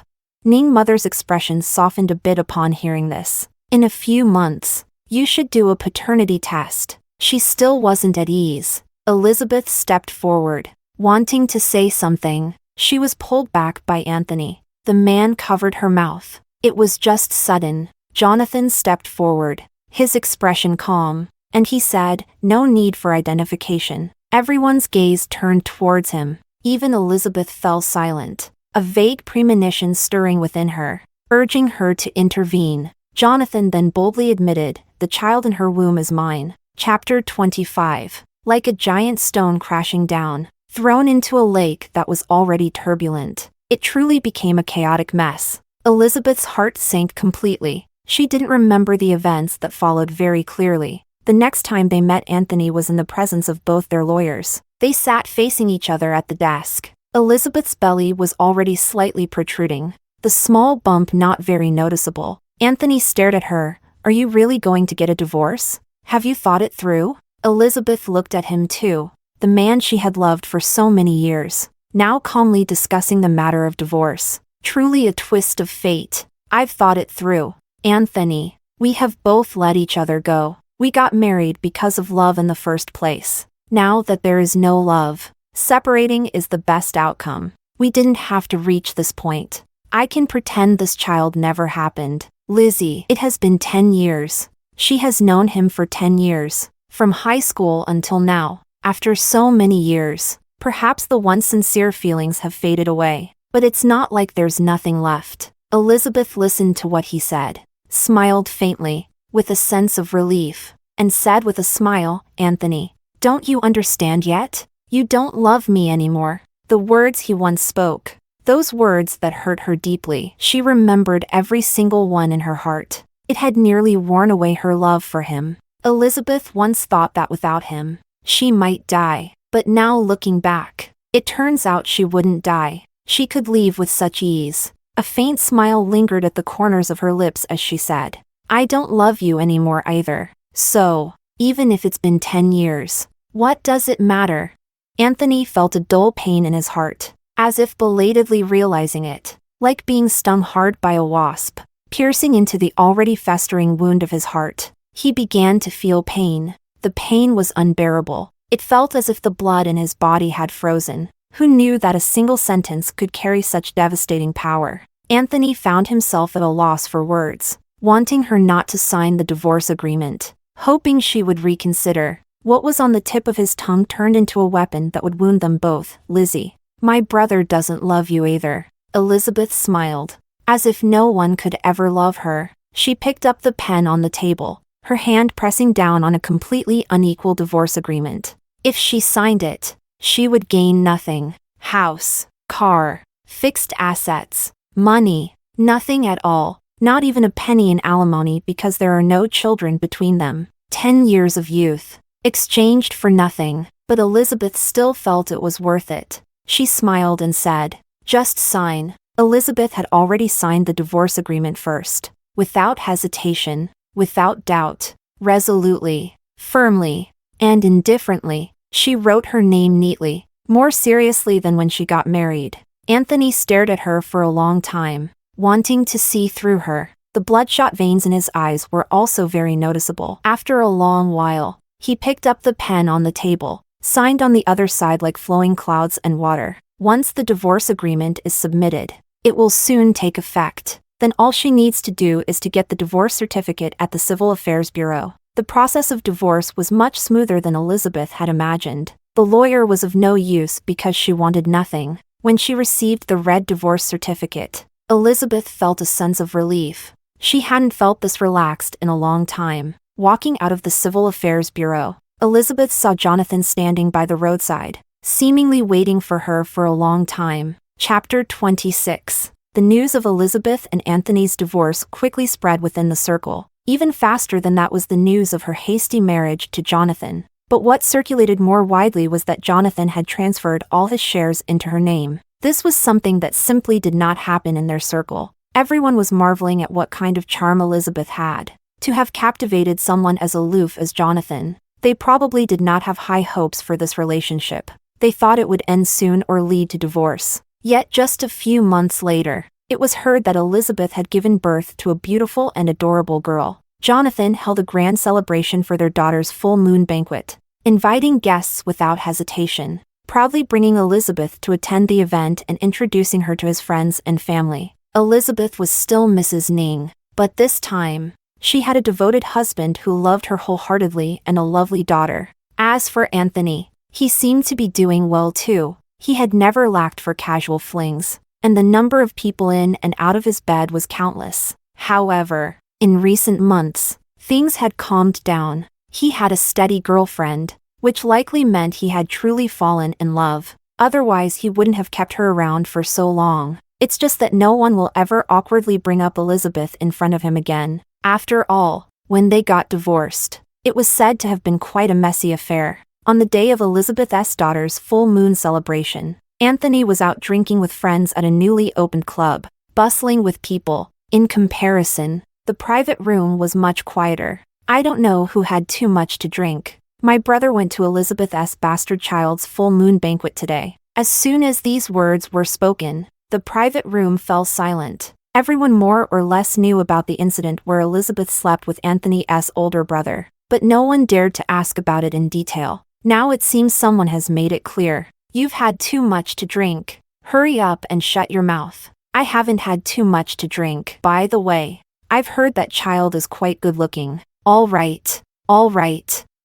Ning mother's expression softened a bit upon hearing this. "In a few months, you should do a paternity test." She still wasn't at ease. Elizabeth stepped forward, wanting to say something. She was pulled back by Anthony. The man covered her mouth. It was just sudden. Jonathan stepped forward, his expression calm, and he said, "No need for identification." Everyone's gaze turned towards him. Even Elizabeth fell silent, a vague premonition stirring within her, urging her to intervene. Jonathan then boldly admitted, "The child in her womb is mine." Chapter 25. Like a giant stone crashing down, thrown into a lake that was already turbulent, it truly became a chaotic mess. Elizabeth's heart sank completely. She didn't remember the events that followed very clearly. The next time they met, Anthony was in the presence of both their lawyers. They sat facing each other at the desk. Elizabeth's belly was already slightly protruding, the small bump not very noticeable. Anthony stared at her. "Are you really going to get a divorce? Have you thought it through?" Elizabeth looked at him too, the man she had loved for so many years, now calmly discussing the matter of divorce. Truly a twist of fate. "I've thought it through, Anthony. We have both let each other go. We got married because of love in the first place. Now that there is no love, separating is the best outcome. We didn't have to reach this point. I can pretend this child never happened. Lizzie, it has been 10 years. She has known him for 10 years, from high school until now. After so many years, perhaps the once sincere feelings have faded away, but it's not like there's nothing left." Elizabeth listened to what he said, smiled faintly, with a sense of relief, and said with a smile, "Anthony, don't you understand yet? You don't love me anymore." The words he once spoke, those words that hurt her deeply. She remembered every single one in her heart. It had nearly worn away her love for him. Elizabeth once thought that without him, she might die. But now looking back, it turns out she wouldn't die. She could leave with such ease. A faint smile lingered at the corners of her lips as she said, "I don't love you anymore either. So, even if it's been 10 years, what does it matter?" Anthony felt a dull pain in his heart, as if belatedly realizing it, like being stung hard by a wasp, piercing into the already festering wound of his heart. He began to feel pain. The pain was unbearable. It felt as if the blood in his body had frozen. Who knew that a single sentence could carry such devastating power? Anthony found himself at a loss for words, wanting her not to sign the divorce agreement, hoping she would reconsider. What was on the tip of his tongue turned into a weapon that would wound them both. "Lizzie, my brother doesn't love you either." Elizabeth smiled, as if no one could ever love her. She picked up the pen on the table, her hand pressing down on a completely unequal divorce agreement. If she signed it, she would gain nothing. House, car, fixed assets, money, nothing at all. Not even a penny in alimony because there are no children between them. 10 years of youth, exchanged for nothing, but Elizabeth still felt it was worth it. She smiled and said, "Just sign." Elizabeth had already signed the divorce agreement first. Without hesitation, without doubt, resolutely, firmly, and indifferently. She wrote her name neatly, more seriously than when she got married. Anthony stared at her for a long time, wanting to see through her. The bloodshot veins in his eyes were also very noticeable. After a long while, he picked up the pen on the table, signed on the other side like flowing clouds and water. Once the divorce agreement is submitted, it will soon take effect. Then all she needs to do is to get the divorce certificate at the Civil Affairs Bureau. The process of divorce was much smoother than Elizabeth had imagined. The lawyer was of no use because she wanted nothing. When she received the red divorce certificate, Elizabeth felt a sense of relief. She hadn't felt this relaxed in a long time. Walking out of the Civil Affairs Bureau, Elizabeth saw Jonathan standing by the roadside, seemingly waiting for her for a long time. Chapter 26. The news of Elizabeth and Anthony's divorce quickly spread within the circle. Even faster than that was the news of her hasty marriage to Jonathan. But what circulated more widely was that Jonathan had transferred all his shares into her name. This was something that simply did not happen in their circle. Everyone was marveling at what kind of charm Elizabeth had. To have captivated someone as aloof as Jonathan. They probably did not have high hopes for this relationship. They thought it would end soon or lead to divorce. Yet just a few months later, it was heard that Elizabeth had given birth to a beautiful and adorable girl. Jonathan held a grand celebration for their daughter's full moon banquet, inviting guests without hesitation, proudly bringing Elizabeth to attend the event and introducing her to his friends and family. Elizabeth was still Mrs. Ning, but this time, she had a devoted husband who loved her wholeheartedly and a lovely daughter. As for Anthony, he seemed to be doing well too. He had never lacked for casual flings, and the number of people in and out of his bed was countless. However, in recent months, things had calmed down. He had a steady girlfriend, which likely meant he had truly fallen in love. Otherwise he wouldn't have kept her around for so long. It's just that no one will ever awkwardly bring up Elizabeth in front of him again. After all, when they got divorced, it was said to have been quite a messy affair. On the day of Elizabeth's daughter's full moon celebration, Anthony was out drinking with friends at a newly opened club, bustling with people. In comparison, the private room was much quieter. I don't know who had too much to drink. My brother went to Elizabeth's bastard child's full moon banquet today. As soon as these words were spoken, the private room fell silent. Everyone more or less knew about the incident where Elizabeth slept with Anthony's older brother, but no one dared to ask about it in detail. Now it seems someone has made it clear. You've had too much to drink. Hurry up and shut your mouth. I haven't had too much to drink. By the way, I've heard that child is quite good looking. All right.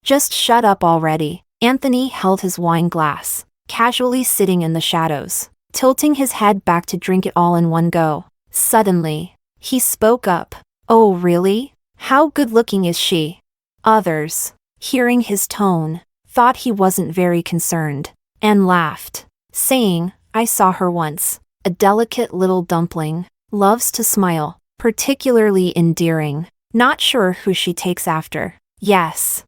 Just shut up already. Anthony held his wine glass, casually sitting in the shadows, tilting his head back to drink it all in one go. Suddenly, he spoke up. Oh really? How good looking is she? Others, hearing his tone, thought he wasn't very concerned, and laughed, saying, I saw her once. A delicate little dumpling, loves to smile, particularly endearing. Not sure who she takes after. Yes.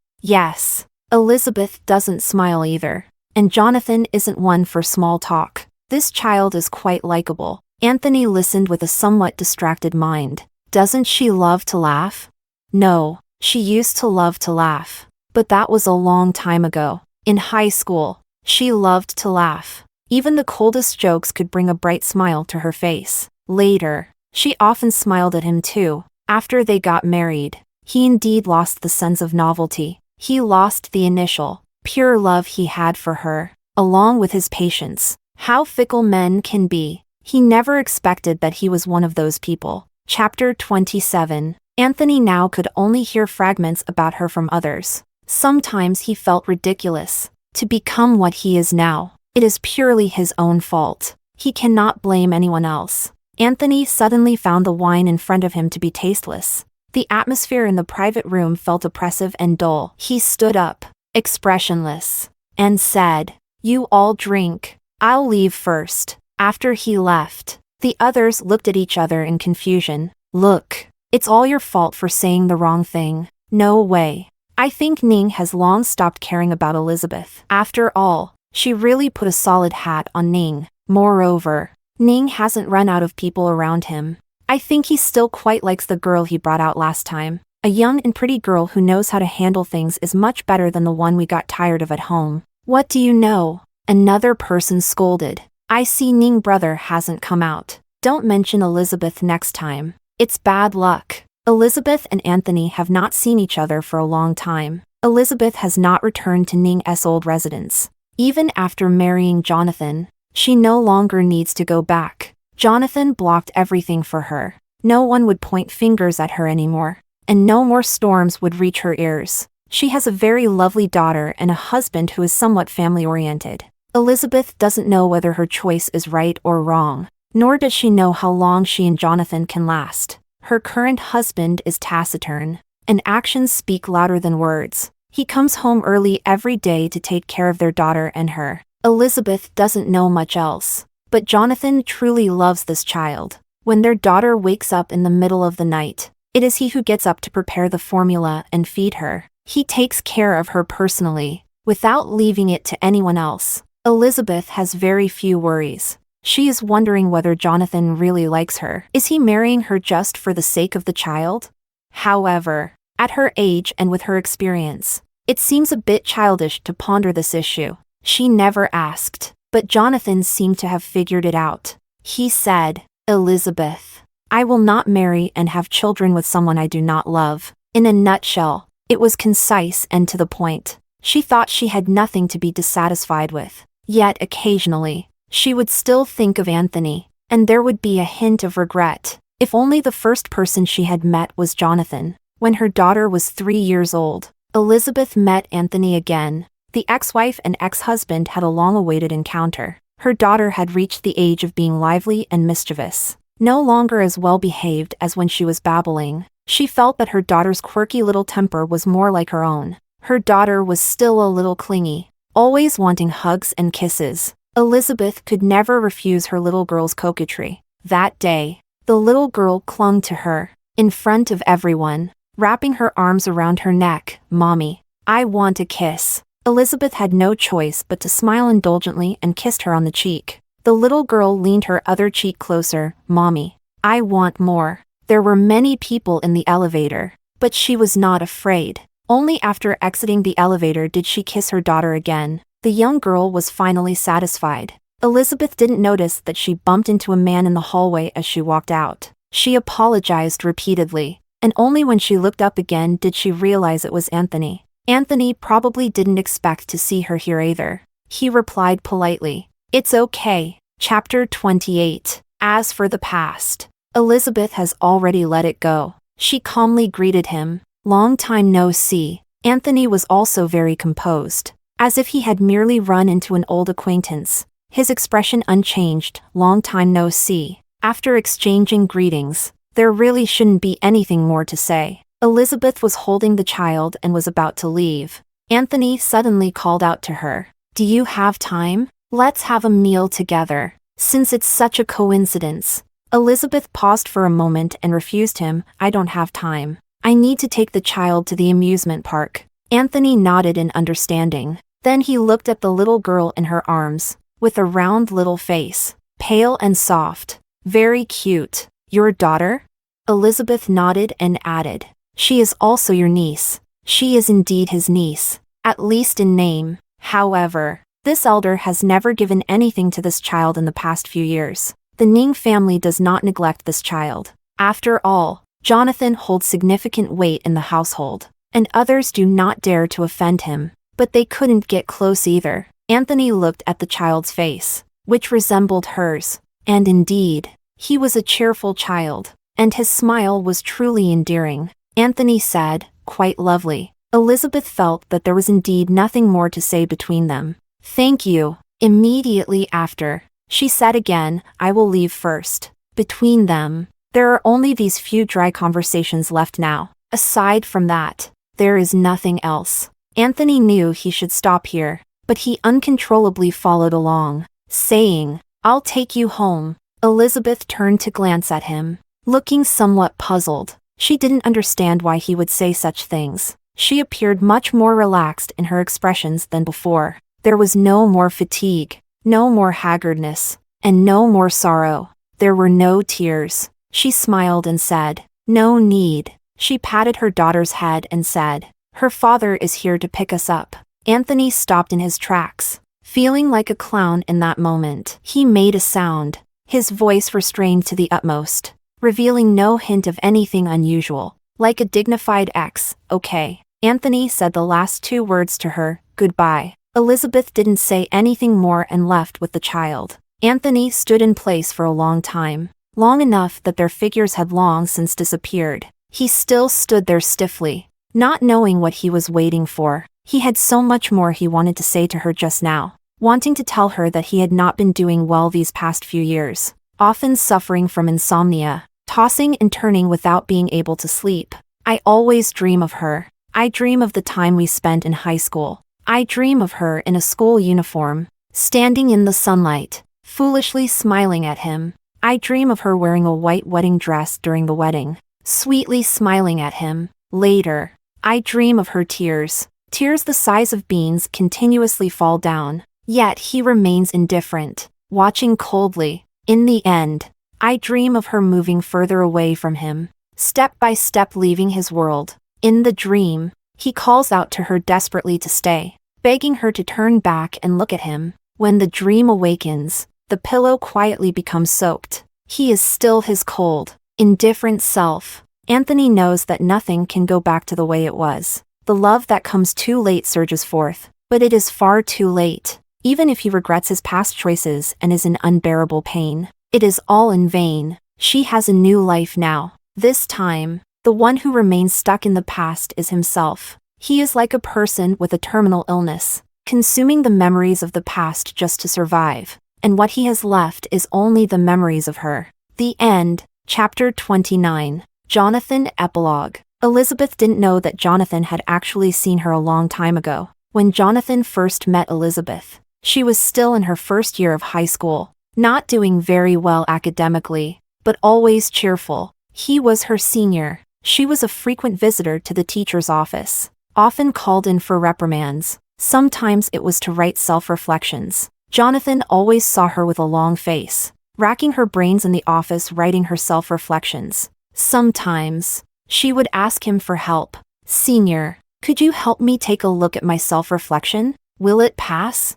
Elizabeth doesn't smile either. And Jonathan isn't one for small talk. This child is quite likable. Anthony listened with a somewhat distracted mind. Doesn't she love to laugh? No, she used to love to laugh. But that was a long time ago. In high school, she loved to laugh. Even the coldest jokes could bring a bright smile to her face. Later, she often smiled at him too. After they got married, he indeed lost the sense of novelty. He lost the initial, pure love he had for her, along with his patience. How fickle men can be. He never expected that he was one of those people. Chapter 27. Anthony now could only hear fragments about her from others. Sometimes he felt ridiculous. To become what he is now, it is purely his own fault. He cannot blame anyone else. Anthony suddenly found the wine in front of him to be tasteless. The atmosphere in the private room felt oppressive and dull. He stood up, expressionless, and said, You all drink. I'll leave first. After he left, the others looked at each other in confusion. Look, it's all your fault for saying the wrong thing. No way. I think Ning has long stopped caring about Elizabeth. After all, she really put a solid hat on Ning. Moreover, Ning hasn't run out of people around him. I think he still quite likes the girl he brought out last time. A young and pretty girl who knows how to handle things is much better than the one we got tired of at home. What do you know? Another person scolded. I see Ning brother hasn't come out. Don't mention Elizabeth next time. It's bad luck. Elizabeth and Anthony have not seen each other for a long time. Elizabeth has not returned to Ning's old residence. Even after marrying Jonathan, she no longer needs to go back. Jonathan blocked everything for her. No one would point fingers at her anymore, and no more storms would reach her ears. She has a very lovely daughter and a husband who is somewhat family-oriented. Elizabeth doesn't know whether her choice is right or wrong, nor does she know how long she and Jonathan can last. Her current husband is taciturn, and actions speak louder than words. He comes home early every day to take care of their daughter and her. Elizabeth doesn't know much else, but Jonathan truly loves this child. When their daughter wakes up in the middle of the night, it is he who gets up to prepare the formula and feed her. He takes care of her personally, without leaving it to anyone else. Elizabeth has very few worries. She is wondering whether Jonathan really likes her. Is he marrying her just for the sake of the child? However, at her age and with her experience, it seems a bit childish to ponder this issue. She never asked, but Jonathan seemed to have figured it out. He said, Elizabeth, I will not marry and have children with someone I do not love. In a nutshell, it was concise and to the point. She thought she had nothing to be dissatisfied with. Yet occasionally, she would still think of Anthony, and there would be a hint of regret. If only the first person she had met was Jonathan. When her daughter was 3 years old, Elizabeth met Anthony again. The ex-wife and ex-husband had a long-awaited encounter. Her daughter had reached the age of being lively and mischievous, no longer as well-behaved as when she was babbling. She felt that her daughter's quirky little temper was more like her own. Her daughter was still a little clingy, always wanting hugs and kisses. Elizabeth could never refuse her little girl's coquetry. That day, the little girl clung to her, in front of everyone, wrapping her arms around her neck. Mommy, I want a kiss. Elizabeth had no choice but to smile indulgently and kissed her on the cheek. The little girl leaned her other cheek closer. Mommy, I want more. There were many people in the elevator, but she was not afraid. Only after exiting the elevator did she kiss her daughter again. The young girl was finally satisfied. Elizabeth didn't notice that she bumped into a man in the hallway as she walked out. She apologized repeatedly, and only when she looked up again did she realize it was Anthony. Anthony probably didn't expect to see her here either. He replied politely, It's okay. Chapter 28. As for the past, Elizabeth has already let it go. She calmly greeted him. Long time no see. Anthony was also very composed, as if he had merely run into an old acquaintance. His expression unchanged. Long time no see. After exchanging greetings, there really shouldn't be anything more to say. Elizabeth was holding the child and was about to leave. Anthony suddenly called out to her, Do you have time? Let's have a meal together. Since it's such a coincidence. Elizabeth paused for a moment and refused him. I don't have time. I need to take the child to the amusement park. Anthony nodded in understanding. Then he looked at the little girl in her arms, with a round little face, pale and soft. Very cute. Your daughter? Elizabeth nodded and added, She is also your niece. She is indeed his niece, at least in name. However, this elder has never given anything to this child in the past few years. The Ning family does not neglect this child. After all, Jonathan holds significant weight in the household, and others do not dare to offend him. But they couldn't get close either. Anthony looked at the child's face, which resembled hers, and indeed, he was a cheerful child, and his smile was truly endearing. Anthony said, Quite lovely. Elizabeth felt that there was indeed nothing more to say between them. Thank you. Immediately after, she said again, I will leave first. Between them, there are only these few dry conversations left now. Aside from that, there is nothing else. Anthony knew he should stop here, but he uncontrollably followed along, saying, I'll take you home. Elizabeth turned to glance at him, looking somewhat puzzled. She didn't understand why he would say such things. She appeared much more relaxed in her expressions than before. There was no more fatigue, no more haggardness, and no more sorrow. There were no tears. She smiled and said, No need. She patted her daughter's head and said, "Her father is here to pick us up." Anthony stopped in his tracks, feeling like a clown in that moment. He made a sound, his voice restrained to the utmost, revealing no hint of anything unusual. Like a dignified ex, "Okay." Anthony said the last two words to her, "Goodbye." Elizabeth didn't say anything more and left with the child. Anthony stood in place for a long time, long enough that their figures had long since disappeared. He still stood there stiffly, not knowing what he was waiting for. He had so much more he wanted to say to her just now, wanting to tell her that he had not been doing well these past few years, often suffering from insomnia, tossing and turning without being able to sleep. "I always dream of her. I dream of the time we spent in high school. I dream of her in a school uniform, standing in the sunlight, foolishly smiling at him. I dream of her wearing a white wedding dress during the wedding, sweetly smiling at him. Later, I dream of her tears, tears the size of beans continuously fall down. Yet he remains indifferent, watching coldly. In the end, I dream of her moving further away from him, step by step leaving his world. In the dream, he calls out to her desperately to stay, begging her to turn back and look at him. When the dream awakens, the pillow quietly becomes soaked. He is still his cold, indifferent self. Anthony knows that nothing can go back to the way it was. The love that comes too late surges forth, but it is far too late. Even if he regrets his past choices and is in unbearable pain, it is all in vain. She has a new life now. This time, the one who remains stuck in the past is himself. He is like a person with a terminal illness, consuming the memories of the past just to survive, and what he has left is only the memories of her. The end. Chapter 29. Jonathan. Epilogue. Elizabeth didn't know that Jonathan had actually seen her a long time ago. When Jonathan first met Elizabeth, she was still in her first year of high school, not doing very well academically, but always cheerful. He was her senior. She was a frequent visitor to the teacher's office, often called in for reprimands. Sometimes it was to write self-reflections. Jonathan always saw her with a long face, racking her brains in the office writing her self-reflections. Sometimes, she would ask him for help. "Senior, could you help me take a look at my self-reflection? Will it pass?"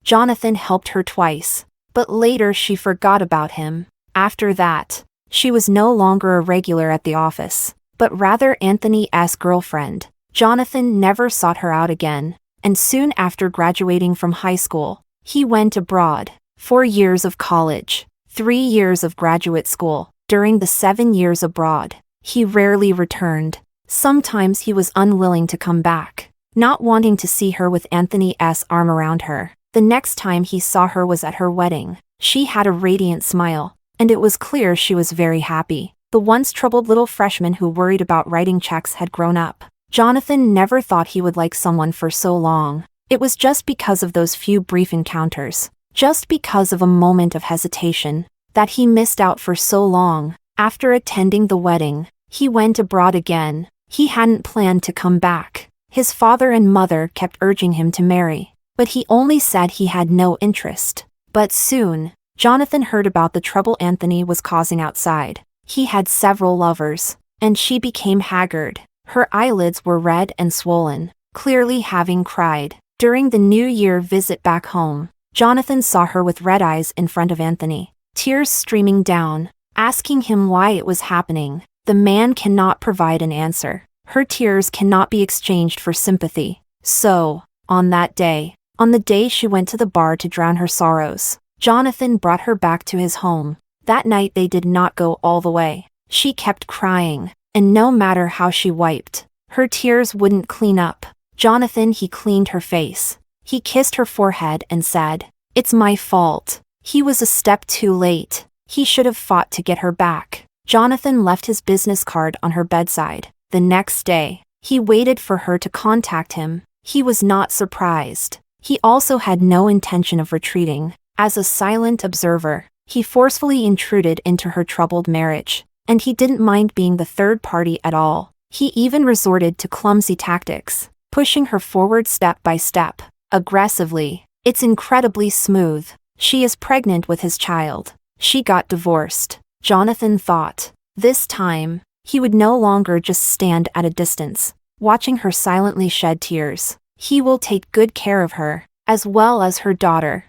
Jonathan helped her twice, but later she forgot about him. After that, she was no longer a regular at the office, but rather Anthony's girlfriend. Jonathan never sought her out again, and soon after graduating from high school, he went abroad. 4 years of college, 3 years of graduate school. During the 7 years abroad, he rarely returned. Sometimes he was unwilling to come back, not wanting to see her with Anthony's arm around her. The next time he saw her was at her wedding. She had a radiant smile, and it was clear she was very happy. The once troubled little freshman who worried about writing checks had grown up. Jonathan never thought he would like someone for so long. It was just because of those few brief encounters, just because of a moment of hesitation, that he missed out for so long. After attending the wedding, he went abroad again. He hadn't planned to come back. His father and mother kept urging him to marry, but he only said he had no interest. But soon, Jonathan heard about the trouble Anthony was causing outside. He had several lovers, and she became haggard. Her eyelids were red and swollen, clearly having cried. During the New Year visit back home, Jonathan saw her with red eyes in front of Anthony, tears streaming down, asking him why it was happening. The man cannot provide an answer. Her tears cannot be exchanged for sympathy. So, on that day, on the day she went to the bar to drown her sorrows, Jonathan brought her back to his home. That night they did not go all the way. She kept crying, and no matter how she wiped, her tears wouldn't clean up. Jonathan, he cleaned her face. He kissed her forehead and said, "It's my fault." He was a step too late. He should have fought to get her back. Jonathan left his business card on her bedside. The next day, he waited for her to contact him. He was not surprised. He also had no intention of retreating. As a silent observer, he forcefully intruded into her troubled marriage, and he didn't mind being the third party at all. He even resorted to clumsy tactics, pushing her forward step by step, aggressively. It's incredibly smooth. She is pregnant with his child. She got divorced. Jonathan thought. This time, He would no longer just stand at a distance, watching her silently shed tears. He will take good care of her, as well as her daughter.